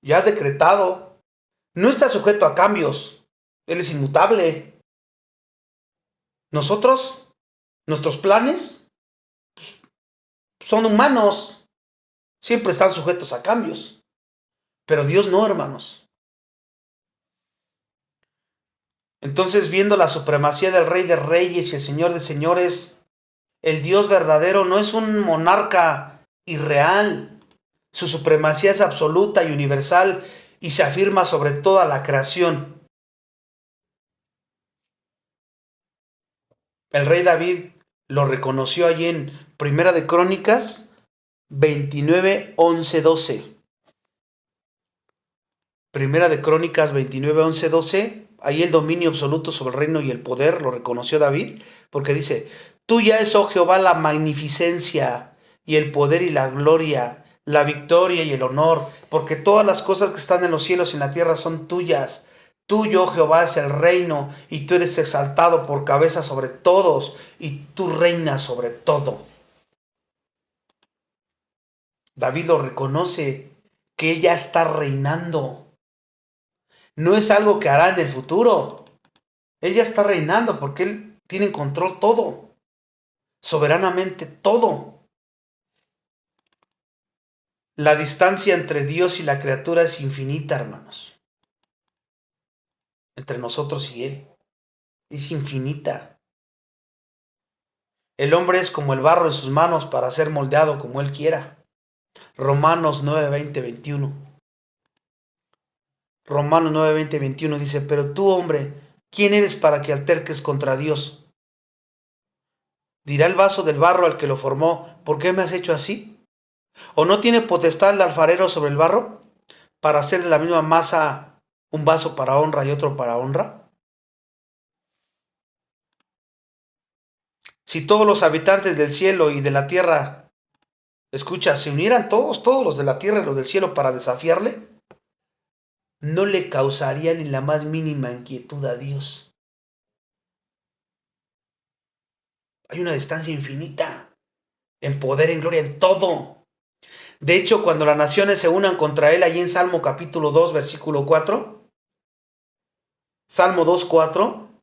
ya decretado, no está sujeto a cambios, Él es inmutable. Nosotros, nuestros planes, son humanos, siempre están sujetos a cambios, pero Dios no, hermanos. Entonces, viendo la supremacía del Rey de Reyes y el Señor de Señores, el Dios verdadero no es un monarca irreal. Su supremacía es absoluta y universal y se afirma sobre toda la creación. El rey David lo reconoció allí en Primera de Crónicas 29, 11, 12. Primera de Crónicas 29, 11, 12. Ahí el dominio absoluto sobre el reino y el poder lo reconoció David, porque dice: tuya es, oh Jehová, la magnificencia y el poder y la gloria, la victoria y el honor, porque todas las cosas que están en los cielos y en la tierra son tuyas. Tuyo, oh Jehová, es el reino, y tú eres exaltado por cabeza sobre todos, y tú reinas sobre todo. David lo reconoce, que ella está reinando. No es algo que hará en el futuro. Ella está reinando porque Él tiene en control todo, soberanamente todo. La distancia entre Dios y la criatura es infinita, hermanos. Entre nosotros y Él. Es infinita. El hombre es como el barro en sus manos para ser moldeado como Él quiera. Romanos 9, 20, 21. Romanos 9, 20, 21 dice: pero tú, hombre, ¿quién eres para que alterques contra Dios? Dirá el vaso del barro al que lo formó: ¿por qué me has hecho así? ¿O no tiene potestad el alfarero sobre el barro para hacer de la misma masa un vaso para honra y otro para honra? Si todos los habitantes del cielo y de la tierra, escucha, se unieran todos los de la tierra y los del cielo para desafiarle, no le causaría ni la más mínima inquietud a Dios. Hay una distancia infinita. en poder, en gloria, en todo. De hecho, cuando las naciones se unan contra él, allí en Salmo capítulo 2, versículo 4, Salmo 2, 4,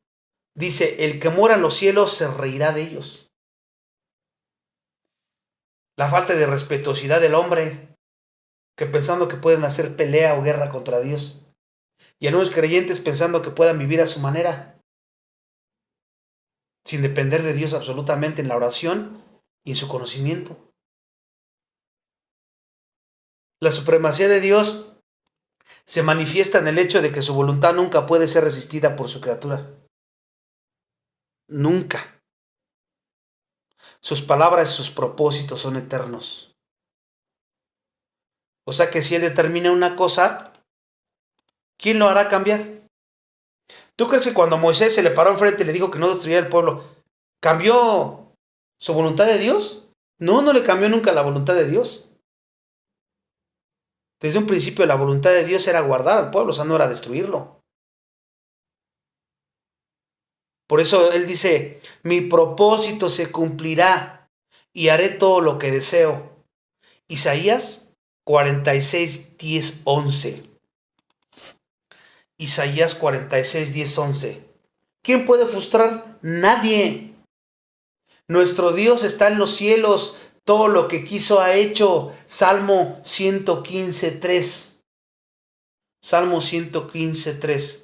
dice, el que mora en los cielos se reirá de ellos. La falta de respetuosidad del hombre, que pensando que pueden hacer pelea o guerra contra Dios. Y algunos creyentes pensando que puedan vivir a su manera, sin depender de Dios absolutamente en la oración y en su conocimiento. La supremacía de Dios se manifiesta en el hecho de que su voluntad nunca puede ser resistida por su criatura. Nunca. Sus palabras y sus propósitos son eternos. O sea que si Él determina una cosa, ¿quién lo hará cambiar? ¿Tú crees que cuando Moisés se le paró enfrente y le dijo que no destruyera el pueblo, cambió su voluntad de Dios? No, no le cambió nunca la voluntad de Dios. Desde un principio la voluntad de Dios era guardar al pueblo, o sea, no era destruirlo. Por eso Él dice, mi propósito se cumplirá y haré todo lo que deseo. Isaías 46, 10, 11. Isaías 46, 10, 11. ¿Quién puede frustrar? Nadie. Nuestro Dios está en los cielos, todo lo que quiso ha hecho. Salmo 115, 3. Salmo 115, 3.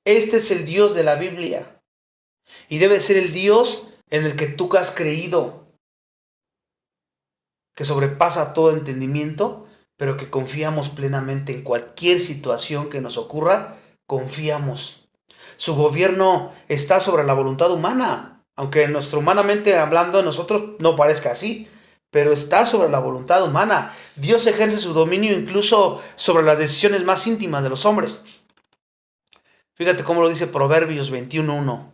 Este es el Dios de la Biblia y debe ser el Dios en el que tú has creído, que sobrepasa todo entendimiento, pero que confiamos plenamente en cualquier situación que nos ocurra, confiamos. Su gobierno está sobre la voluntad humana, aunque humanamente hablando nosotros no parezca así, pero está sobre la voluntad humana. Dios ejerce su dominio incluso sobre las decisiones más íntimas de los hombres. Fíjate cómo lo dice Proverbios 21.1.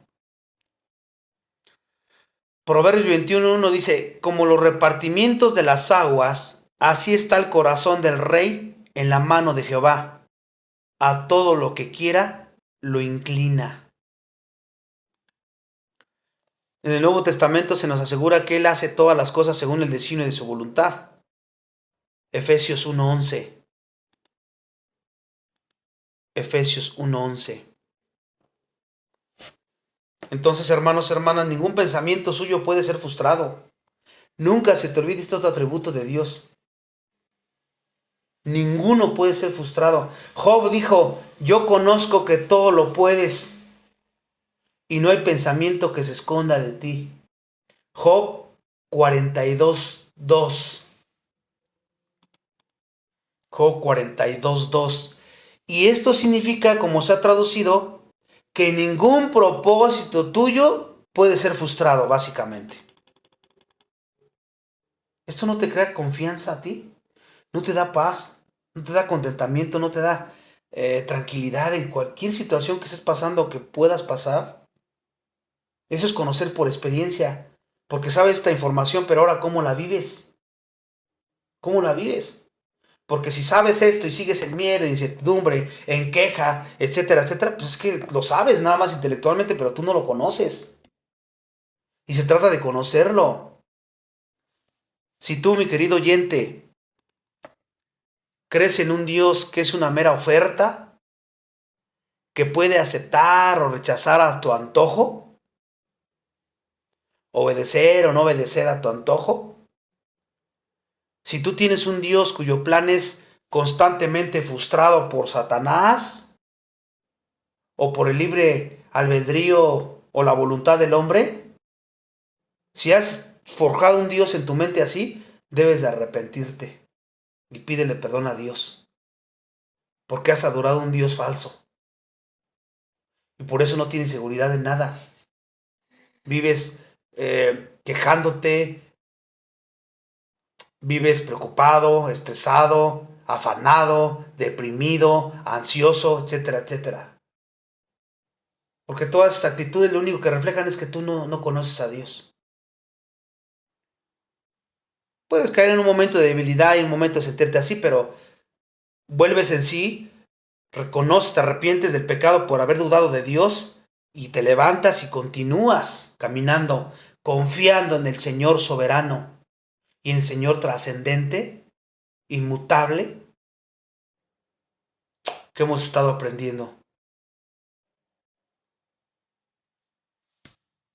Proverbios 21.1 dice, como los repartimientos de las aguas, así está el corazón del rey en la mano de Jehová. A todo lo que quiera, lo inclina. En el Nuevo Testamento se nos asegura que Él hace todas las cosas según el designio de su voluntad. Efesios 1.11. Efesios 1.11. Entonces, hermanos, hermanas, ningún pensamiento suyo puede ser frustrado. Nunca se te olvide este otro atributo de Dios. Ninguno puede ser frustrado. Job dijo, yo conozco que todo lo puedes y no hay pensamiento que se esconda de ti. Job 42.2. Job 42.2. Y esto significa, como se ha traducido, que ningún propósito tuyo puede ser frustrado, básicamente. ¿Esto no te crea confianza a ti? ¿No te da paz? ¿No te da contentamiento? ¿No te da tranquilidad en cualquier situación que estés pasando o que puedas pasar? Eso es conocer por experiencia, porque sabes esta información, pero ahora ¿cómo la vives? ¿Cómo la vives? Porque si sabes esto y sigues en miedo, incertidumbre, en queja, etcétera, etcétera, pues es que lo sabes nada más intelectualmente, pero tú no lo conoces. Y se trata de conocerlo. Si tú, mi querido oyente, crees en un Dios que es una mera oferta, que puede aceptar o rechazar a tu antojo, obedecer o no obedecer a tu antojo, si tú tienes un Dios cuyo plan es constantemente frustrado por Satanás o por el libre albedrío o la voluntad del hombre, si has forjado un Dios en tu mente así, debes de arrepentirte y pídele perdón a Dios, porque has adorado a un Dios falso y por eso no tienes seguridad en nada. Vives quejándote, vives preocupado, estresado, afanado, deprimido, ansioso, etcétera, etcétera. Porque todas esas actitudes lo único que reflejan es que tú no conoces a Dios. Puedes caer en un momento de debilidad y en un momento de sentirte así, pero vuelves en sí, reconoces, te arrepientes del pecado por haber dudado de Dios y te levantas y continúas caminando confiando en el Señor soberano y en el Señor trascendente, inmutable, que hemos estado aprendiendo.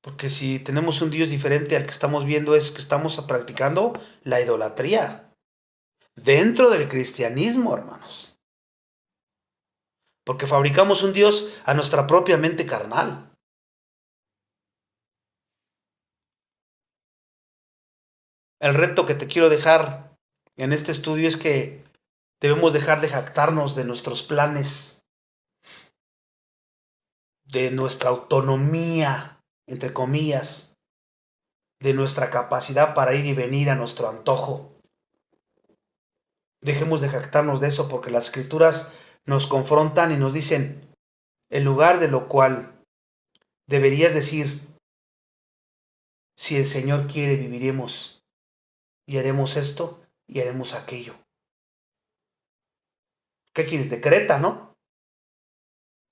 Porque si tenemos un Dios diferente al que estamos viendo, es que estamos practicando la idolatría dentro del cristianismo, hermanos. Porque fabricamos un Dios a nuestra propia mente carnal. El reto que te quiero dejar en este estudio es que debemos dejar de jactarnos de nuestros planes, de nuestra autonomía, entre comillas, de nuestra capacidad para ir y venir a nuestro antojo. Dejemos de jactarnos de eso, porque las escrituras nos confrontan y nos dicen, en lugar de lo cual deberías decir, si el Señor quiere, viviremos y haremos esto y haremos aquello. ¿Qué quieres? Decreta, ¿no?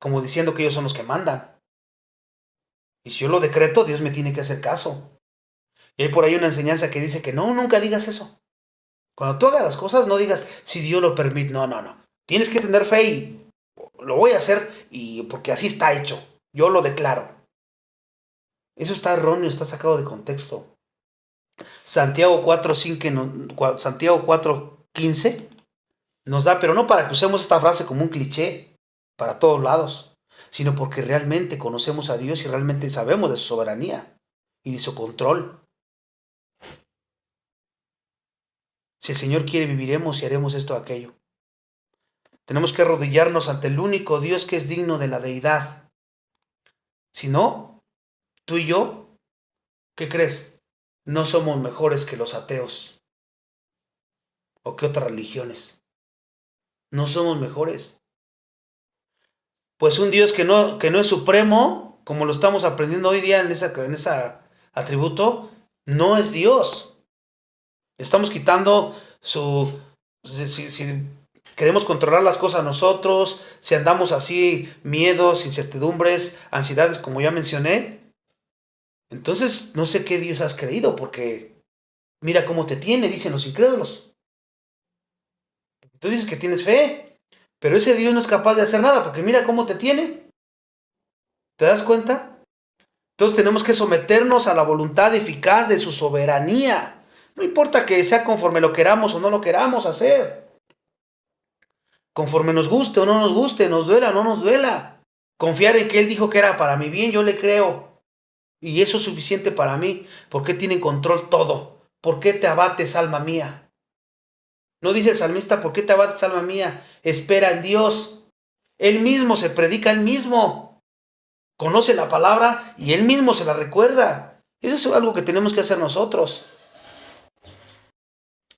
Como diciendo que ellos son los que mandan. Y si yo lo decreto, Dios me tiene que hacer caso. Y hay por ahí una enseñanza que dice que no, nunca digas eso. Cuando tú hagas las cosas, no digas, si Dios lo permite. No, no, no. Tienes que tener fe y lo voy a hacer y porque así está hecho. Yo lo declaro. Eso está erróneo, está sacado de contexto. Santiago 4:15 nos da, pero no para que usemos esta frase como un cliché para todos lados, sino porque realmente conocemos a Dios y realmente sabemos de su soberanía y de su control. Si el Señor quiere, viviremos y haremos esto o aquello. Tenemos que arrodillarnos ante el único Dios que es digno de la deidad. Si no, tú y yo, ¿qué crees? No somos mejores que los ateos o que otras religiones. No somos mejores. Pues un Dios que no es supremo, como lo estamos aprendiendo hoy día en ese atributo, no es Dios. Estamos quitando si queremos controlar las cosas nosotros, si andamos así, miedos, incertidumbres, ansiedades, como ya mencioné, entonces no sé qué Dios has creído, porque mira cómo te tiene, dicen los incrédulos. Tú dices que tienes fe, pero ese Dios no es capaz de hacer nada, porque mira cómo te tiene. ¿Te das cuenta? Entonces tenemos que someternos a la voluntad eficaz de su soberanía. No importa que sea conforme lo queramos o no lo queramos hacer. Conforme nos guste o no nos guste, nos duela o no nos duela. Confiar en que Él dijo que era para mi bien, yo le creo. Y eso es suficiente para mí, porque tiene en control todo. ¿Por qué te abates, alma mía? No dice el salmista, ¿por qué te abates, alma mía? Espera en Dios. Él mismo se predica, Él mismo conoce la palabra y Él mismo se la recuerda. Eso es algo que tenemos que hacer nosotros.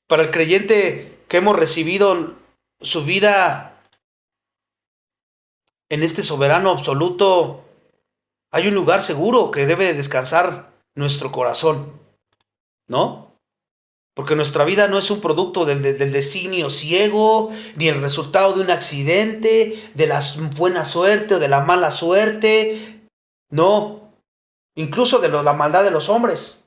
Para el creyente que hemos recibido su vida en este soberano absoluto, hay un lugar seguro que debe descansar nuestro corazón, ¿no? Porque nuestra vida no es un producto del designio ciego, ni el resultado de un accidente, de la buena suerte o de la mala suerte, no, incluso de la maldad de los hombres.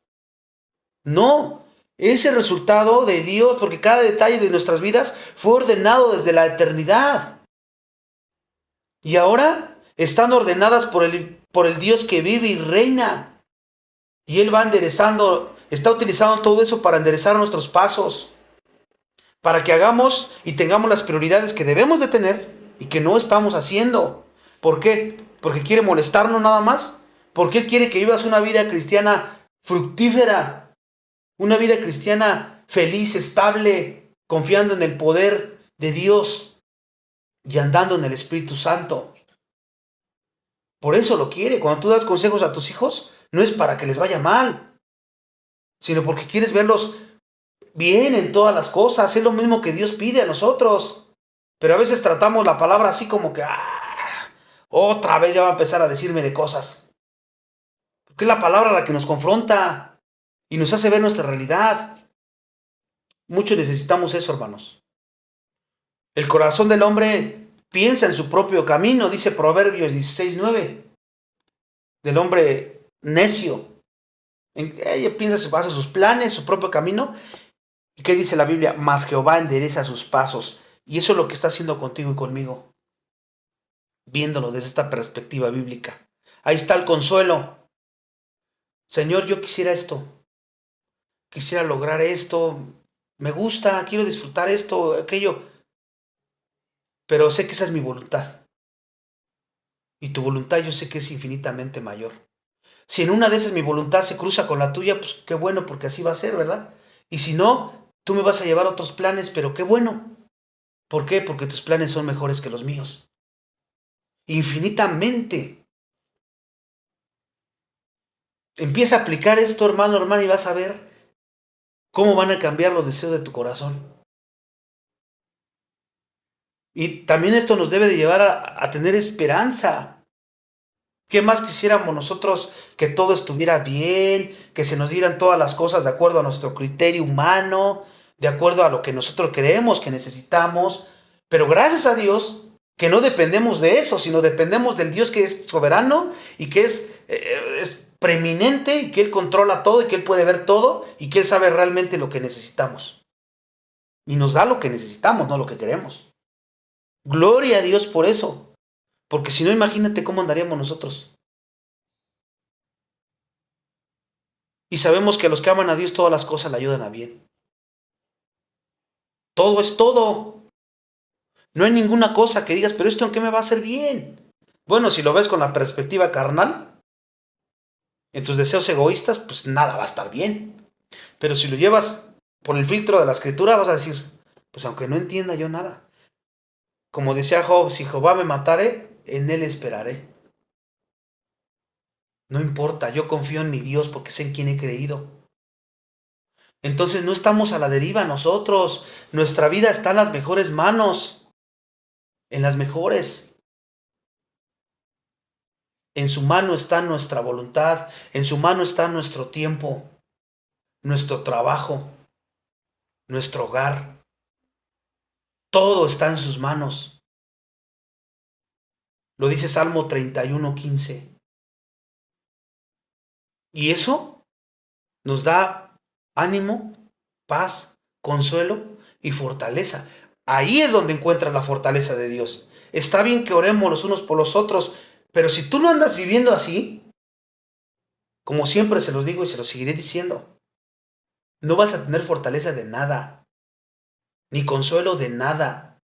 No, es el resultado de Dios, porque cada detalle de nuestras vidas fue ordenado desde la eternidad. Y ahora están ordenadas por el Dios que vive y reina. Y Él va enderezando, está utilizando todo eso para enderezar nuestros pasos. Para que hagamos y tengamos las prioridades que debemos de tener y que no estamos haciendo. ¿Por qué? Porque quiere molestarnos nada más. Porque Él quiere que vivas una vida cristiana fructífera. Una vida cristiana feliz, estable, confiando en el poder de Dios y andando en el Espíritu Santo. Por eso lo quiere. Cuando tú das consejos a tus hijos, no es para que les vaya mal, sino porque quieres verlos bien en todas las cosas. Es lo mismo que Dios pide a nosotros. Pero a veces tratamos la palabra así como que, otra vez ya va a empezar a decirme de cosas. Porque es la palabra la que nos confronta y nos hace ver nuestra realidad. Muchos necesitamos eso, hermanos. El corazón del hombre piensa en su propio camino, dice Proverbios 16:9. Del hombre necio. Ella piensa, hace sus planes, su propio camino. ¿Y qué dice la Biblia? Mas Jehová endereza sus pasos. Y eso es lo que está haciendo contigo y conmigo, viéndolo desde esta perspectiva bíblica. Ahí está el consuelo. Señor, yo quisiera esto. Quisiera lograr esto. Me gusta, quiero disfrutar esto, aquello. Pero sé que esa es mi voluntad. Y tu voluntad yo sé que es infinitamente mayor. Si en una de esas mi voluntad se cruza con la tuya, pues qué bueno, porque así va a ser, ¿verdad? Y si no, tú me vas a llevar a otros planes, pero qué bueno. ¿Por qué? Porque tus planes son mejores que los míos. Infinitamente. Empieza a aplicar esto, hermano, hermana, y vas a ver cómo van a cambiar los deseos de tu corazón. Y también esto nos debe de llevar a tener esperanza. ¿Qué más quisiéramos nosotros que todo estuviera bien, que se nos dieran todas las cosas de acuerdo a nuestro criterio humano, de acuerdo a lo que nosotros creemos que necesitamos? Pero gracias a Dios que no dependemos de eso, sino dependemos del Dios que es soberano y que es preeminente y que Él controla todo y que Él puede ver todo y que Él sabe realmente lo que necesitamos. Y nos da lo que necesitamos, no lo que queremos. Gloria a Dios por eso. Porque si no, imagínate cómo andaríamos nosotros. Y sabemos que a los que aman a Dios todas las cosas le ayudan a bien. Todo es todo. No hay ninguna cosa que digas, pero esto en qué me va a hacer bien. Bueno, si lo ves con la perspectiva carnal, en tus deseos egoístas, pues nada va a estar bien. Pero si lo llevas por el filtro de la escritura, vas a decir, pues aunque no entienda yo nada. Como decía Job, si Jehová me matare, en él esperaré. No importa, yo confío en mi Dios porque sé en quién he creído. Entonces no estamos a la deriva nosotros. Nuestra vida está en las mejores manos. En las mejores. En su mano está nuestra voluntad. En su mano está nuestro tiempo, nuestro trabajo, nuestro hogar. Todo está en sus manos. Lo dice Salmo 31:15. Y eso nos da ánimo, paz, consuelo y fortaleza. Ahí es donde encuentras la fortaleza de Dios. Está bien que oremos los unos por los otros, pero si tú no andas viviendo así, como siempre se los digo y se los seguiré diciendo, no vas a tener fortaleza de nada, ni consuelo de nada,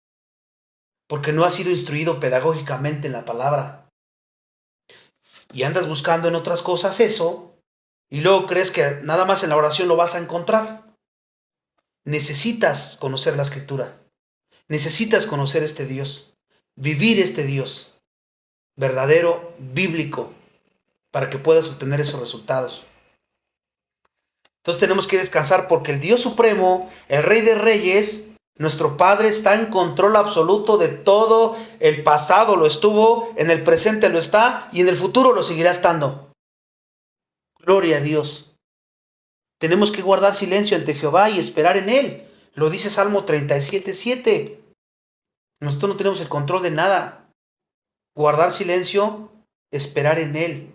porque no has sido instruido pedagógicamente en la palabra. Y andas buscando en otras cosas eso, y luego crees que nada más en la oración lo vas a encontrar. Necesitas conocer la Escritura. Necesitas conocer este Dios. Vivir este Dios verdadero, bíblico, para que puedas obtener esos resultados. Entonces tenemos que descansar porque el Dios Supremo, el Rey de Reyes, nuestro Padre, está en control absoluto de todo. El pasado lo estuvo, en el presente lo está y en el futuro lo seguirá estando. Gloria a Dios. Tenemos que guardar silencio ante Jehová y esperar en Él. Lo dice Salmo 37:7. Nosotros no tenemos el control de nada. Guardar silencio, esperar en Él.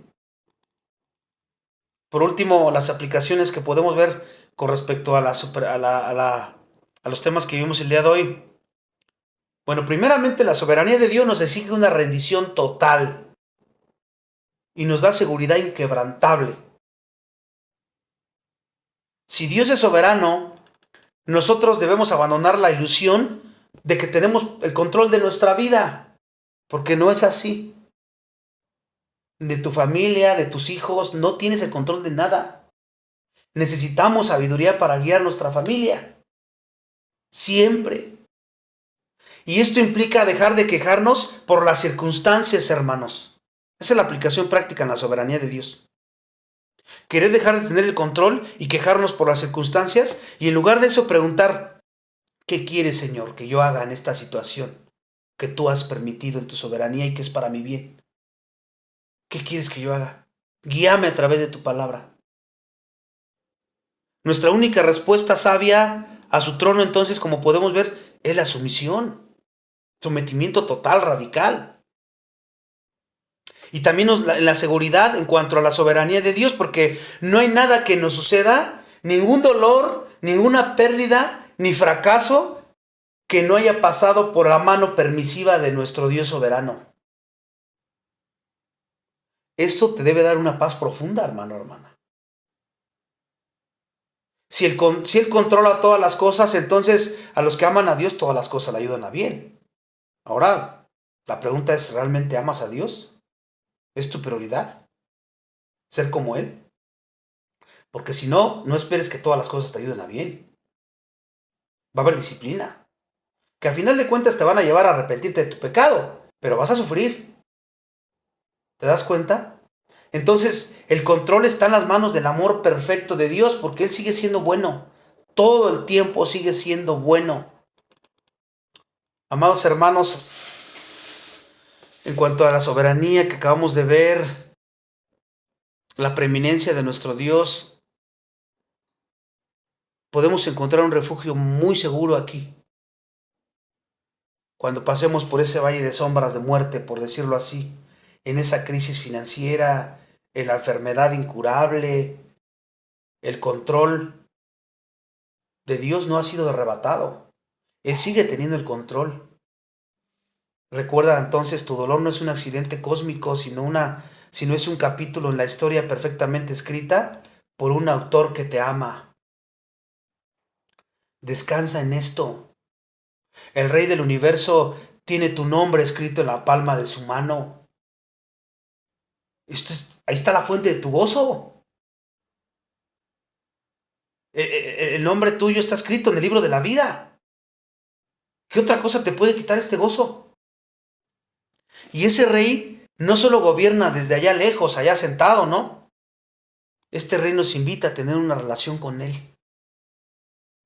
Por último, las aplicaciones que podemos ver con respecto a los temas que vimos el día de hoy. Bueno, primeramente la soberanía de Dios nos exige una rendición total y nos da seguridad inquebrantable. Si Dios es soberano, nosotros debemos abandonar la ilusión de que tenemos el control de nuestra vida, porque no es así. De tu familia, de tus hijos, no tienes el control de nada. Necesitamos sabiduría para guiar nuestra familia. Siempre. Y esto implica dejar de quejarnos por las circunstancias, hermanos. Esa es la aplicación práctica en la soberanía de Dios. Querer dejar de tener el control y quejarnos por las circunstancias y en lugar de eso preguntar, ¿qué quieres, Señor, que yo haga en esta situación que tú has permitido en tu soberanía y que es para mi bien? ¿Qué quieres que yo haga? Guíame a través de tu palabra. Nuestra única respuesta sabia a su trono, entonces, como podemos ver, es la sumisión. Sometimiento total, radical. Y también en la seguridad en cuanto a la soberanía de Dios, porque no hay nada que nos suceda, ningún dolor, ninguna pérdida, ni fracaso, que no haya pasado por la mano permisiva de nuestro Dios soberano. Esto te debe dar una paz profunda, hermano, hermana. Si Él controla todas las cosas, entonces a los que aman a Dios, todas las cosas le ayudan a bien. Ahora, la pregunta es, ¿realmente amas a Dios? ¿Es tu prioridad ser como Él? Porque si no, no esperes que todas las cosas te ayuden a bien. Va a haber disciplina, que al final de cuentas te van a llevar a arrepentirte de tu pecado, pero vas a sufrir. ¿Te das cuenta? Entonces, el control está en las manos del amor perfecto de Dios, porque Él sigue siendo bueno. Todo el tiempo sigue siendo bueno. Amados hermanos, en cuanto a la soberanía que acabamos de ver, la preeminencia de nuestro Dios, podemos encontrar un refugio muy seguro aquí. Cuando pasemos por ese valle de sombras de muerte, por decirlo así, en esa crisis financiera, en la enfermedad incurable, el control de Dios no ha sido arrebatado. Él sigue teniendo el control. Recuerda entonces, tu dolor no es un accidente cósmico, sino es un capítulo en la historia perfectamente escrita por un autor que te ama. Descansa en esto. El Rey del Universo tiene tu nombre escrito en la palma de su mano. Ahí está la fuente de tu gozo. El nombre tuyo está escrito en el libro de la vida. ¿Qué otra cosa te puede quitar este gozo? Y ese rey no solo gobierna desde allá lejos, allá sentado, ¿no? Este rey nos invita a tener una relación con Él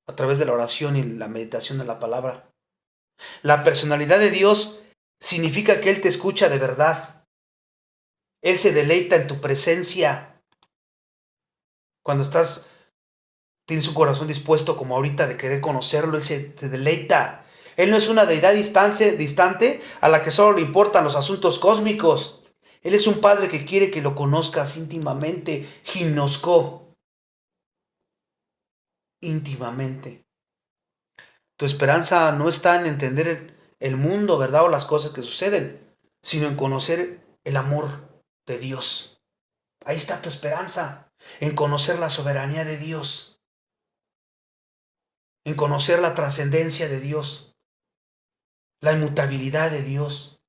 a través de la oración y la meditación de la palabra. La personalidad de Dios significa que Él te escucha de verdad. Él se deleita en tu presencia. Cuando tienes un corazón dispuesto como ahorita de querer conocerlo, Él te deleita. Él no es una deidad distante a la que solo le importan los asuntos cósmicos. Él es un Padre que quiere que lo conozcas íntimamente, gimnosco, íntimamente. Tu esperanza no está en entender el mundo, ¿verdad? O las cosas que suceden, sino en conocer el amor de Dios. Ahí está tu esperanza, en conocer la soberanía de Dios, en conocer la trascendencia de Dios, la inmutabilidad de Dios.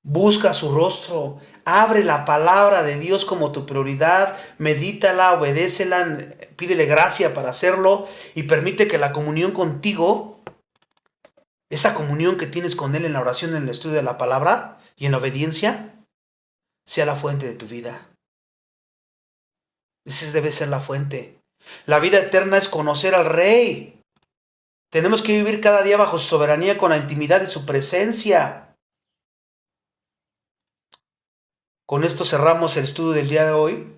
Busca su rostro, abre la palabra de Dios como tu prioridad, medítala, obedécela, pídele gracia para hacerlo y permite que la comunión contigo, esa comunión que tienes con Él en la oración, en el estudio de la palabra y en la obediencia, sea la fuente de tu vida. Esa debe ser la fuente. La vida eterna es conocer al Rey. Tenemos que vivir cada día bajo su soberanía con la intimidad de su presencia. Con esto cerramos el estudio del día de hoy.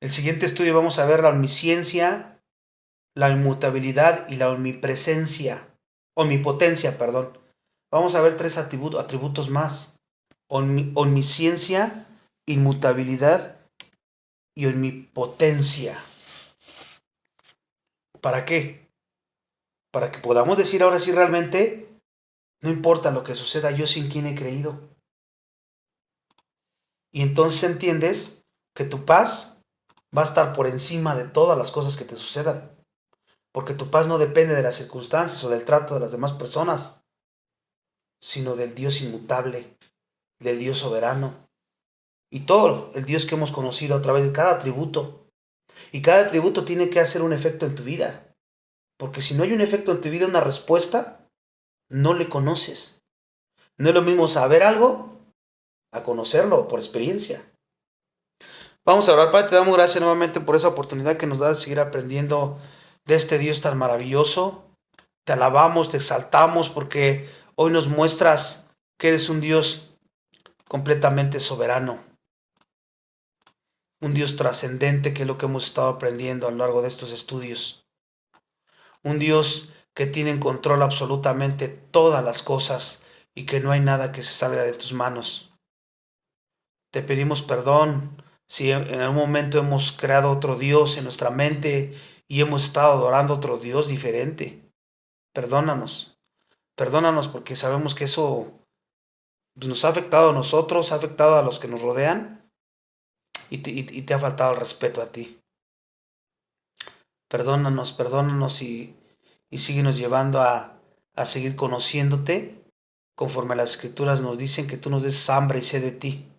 El siguiente estudio vamos a ver la omnisciencia, la inmutabilidad y la omnipotencia, perdón. Vamos a ver 3 atributos más. Omnisciencia, inmutabilidad y omnipotencia. ¿Para qué? Para que podamos decir ahora sí realmente, no importa lo que suceda, yo sin quien he creído. Y entonces entiendes que tu paz va a estar por encima de todas las cosas que te sucedan. Porque tu paz no depende de las circunstancias o del trato de las demás personas, sino del Dios inmutable, del Dios soberano. Y todo el Dios que hemos conocido a través de cada atributo. Y cada atributo tiene que hacer un efecto en tu vida. Porque si no hay un efecto en tu vida, una respuesta, no le conoces. No es lo mismo saber algo a conocerlo por experiencia. Vamos a orar. Padre, te damos gracias nuevamente por esa oportunidad que nos da de seguir aprendiendo de este Dios tan maravilloso. Te alabamos, te exaltamos porque hoy nos muestras que eres un Dios completamente soberano. Un Dios trascendente, que es lo que hemos estado aprendiendo a lo largo de estos estudios. Un Dios que tiene en control absolutamente todas las cosas y que no hay nada que se salga de tus manos. Te pedimos perdón si en algún momento hemos creado otro Dios en nuestra mente y hemos estado adorando otro Dios diferente. Perdónanos, perdónanos porque sabemos que eso pues, nos ha afectado a nosotros, ha afectado a los que nos rodean y te ha faltado el respeto a ti. Perdónanos, perdónanos y síguenos llevando a seguir conociéndote conforme las escrituras nos dicen que tú nos des hambre y sed de ti.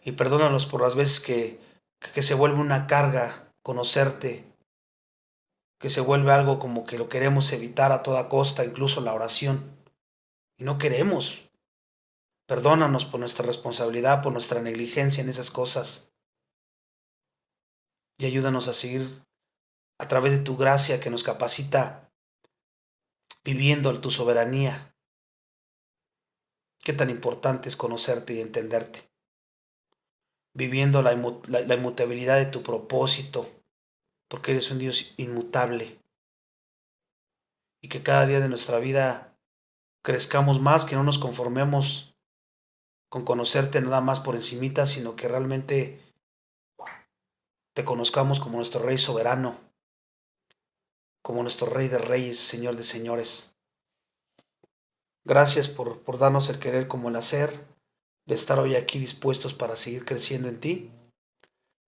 Y perdónanos por las veces que se vuelve una carga conocerte, que se vuelve algo como que lo queremos evitar a toda costa, incluso la oración. Y no queremos. Perdónanos por nuestra responsabilidad, por nuestra negligencia en esas cosas. Y ayúdanos a seguir a través de tu gracia que nos capacita viviendo tu soberanía. Qué tan importante es conocerte y entenderte. Viviendo la inmutabilidad de tu propósito, porque eres un Dios inmutable. Y que cada día de nuestra vida crezcamos más, que no nos conformemos con conocerte nada más por encimita, sino que realmente te conozcamos como nuestro Rey soberano, como nuestro Rey de reyes, Señor de señores. Gracias por darnos el querer como el hacer, de estar hoy aquí dispuestos para seguir creciendo en ti.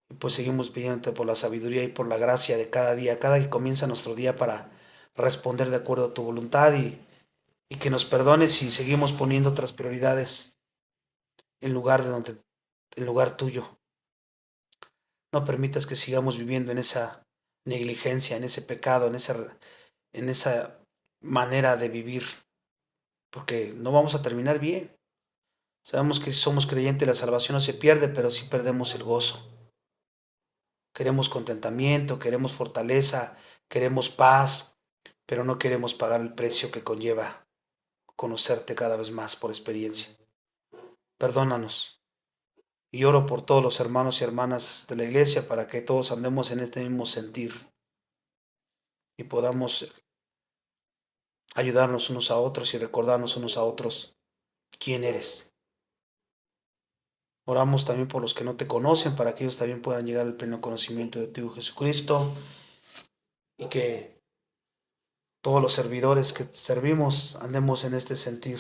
Y pues seguimos pidiéndote por la sabiduría y por la gracia de cada que comienza nuestro día para responder de acuerdo a tu voluntad y que nos perdones si seguimos poniendo otras prioridades en lugar tuyo. No permitas que sigamos viviendo en esa negligencia, en ese pecado, en esa manera de vivir, porque no vamos a terminar bien. Sabemos que si somos creyentes la salvación no se pierde, pero sí perdemos el gozo. Queremos contentamiento, queremos fortaleza, queremos paz, pero no queremos pagar el precio que conlleva conocerte cada vez más por experiencia. Perdónanos. Y oro por todos los hermanos y hermanas de la iglesia para que todos andemos en este mismo sentir y podamos ayudarnos unos a otros y recordarnos unos a otros quién eres. Oramos también por los que no te conocen, para que ellos también puedan llegar al pleno conocimiento de tu Hijo Jesucristo y que todos los servidores que servimos andemos en este sentir,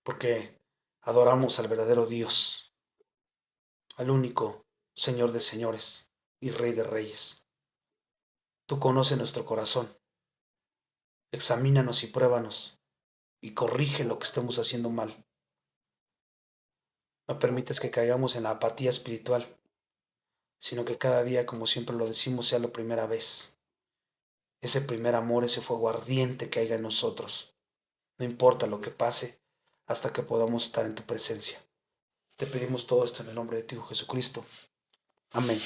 porque adoramos al verdadero Dios, al único Señor de señores y Rey de reyes. Tú conoces nuestro corazón, examínanos y pruébanos y corrige lo que estemos haciendo mal. No permites que caigamos en la apatía espiritual, sino que cada día, como siempre lo decimos, sea la primera vez. Ese primer amor, ese fuego ardiente que haya en nosotros. No importa lo que pase, hasta que podamos estar en tu presencia. Te pedimos todo esto en el nombre de tu Hijo Jesucristo. Amén.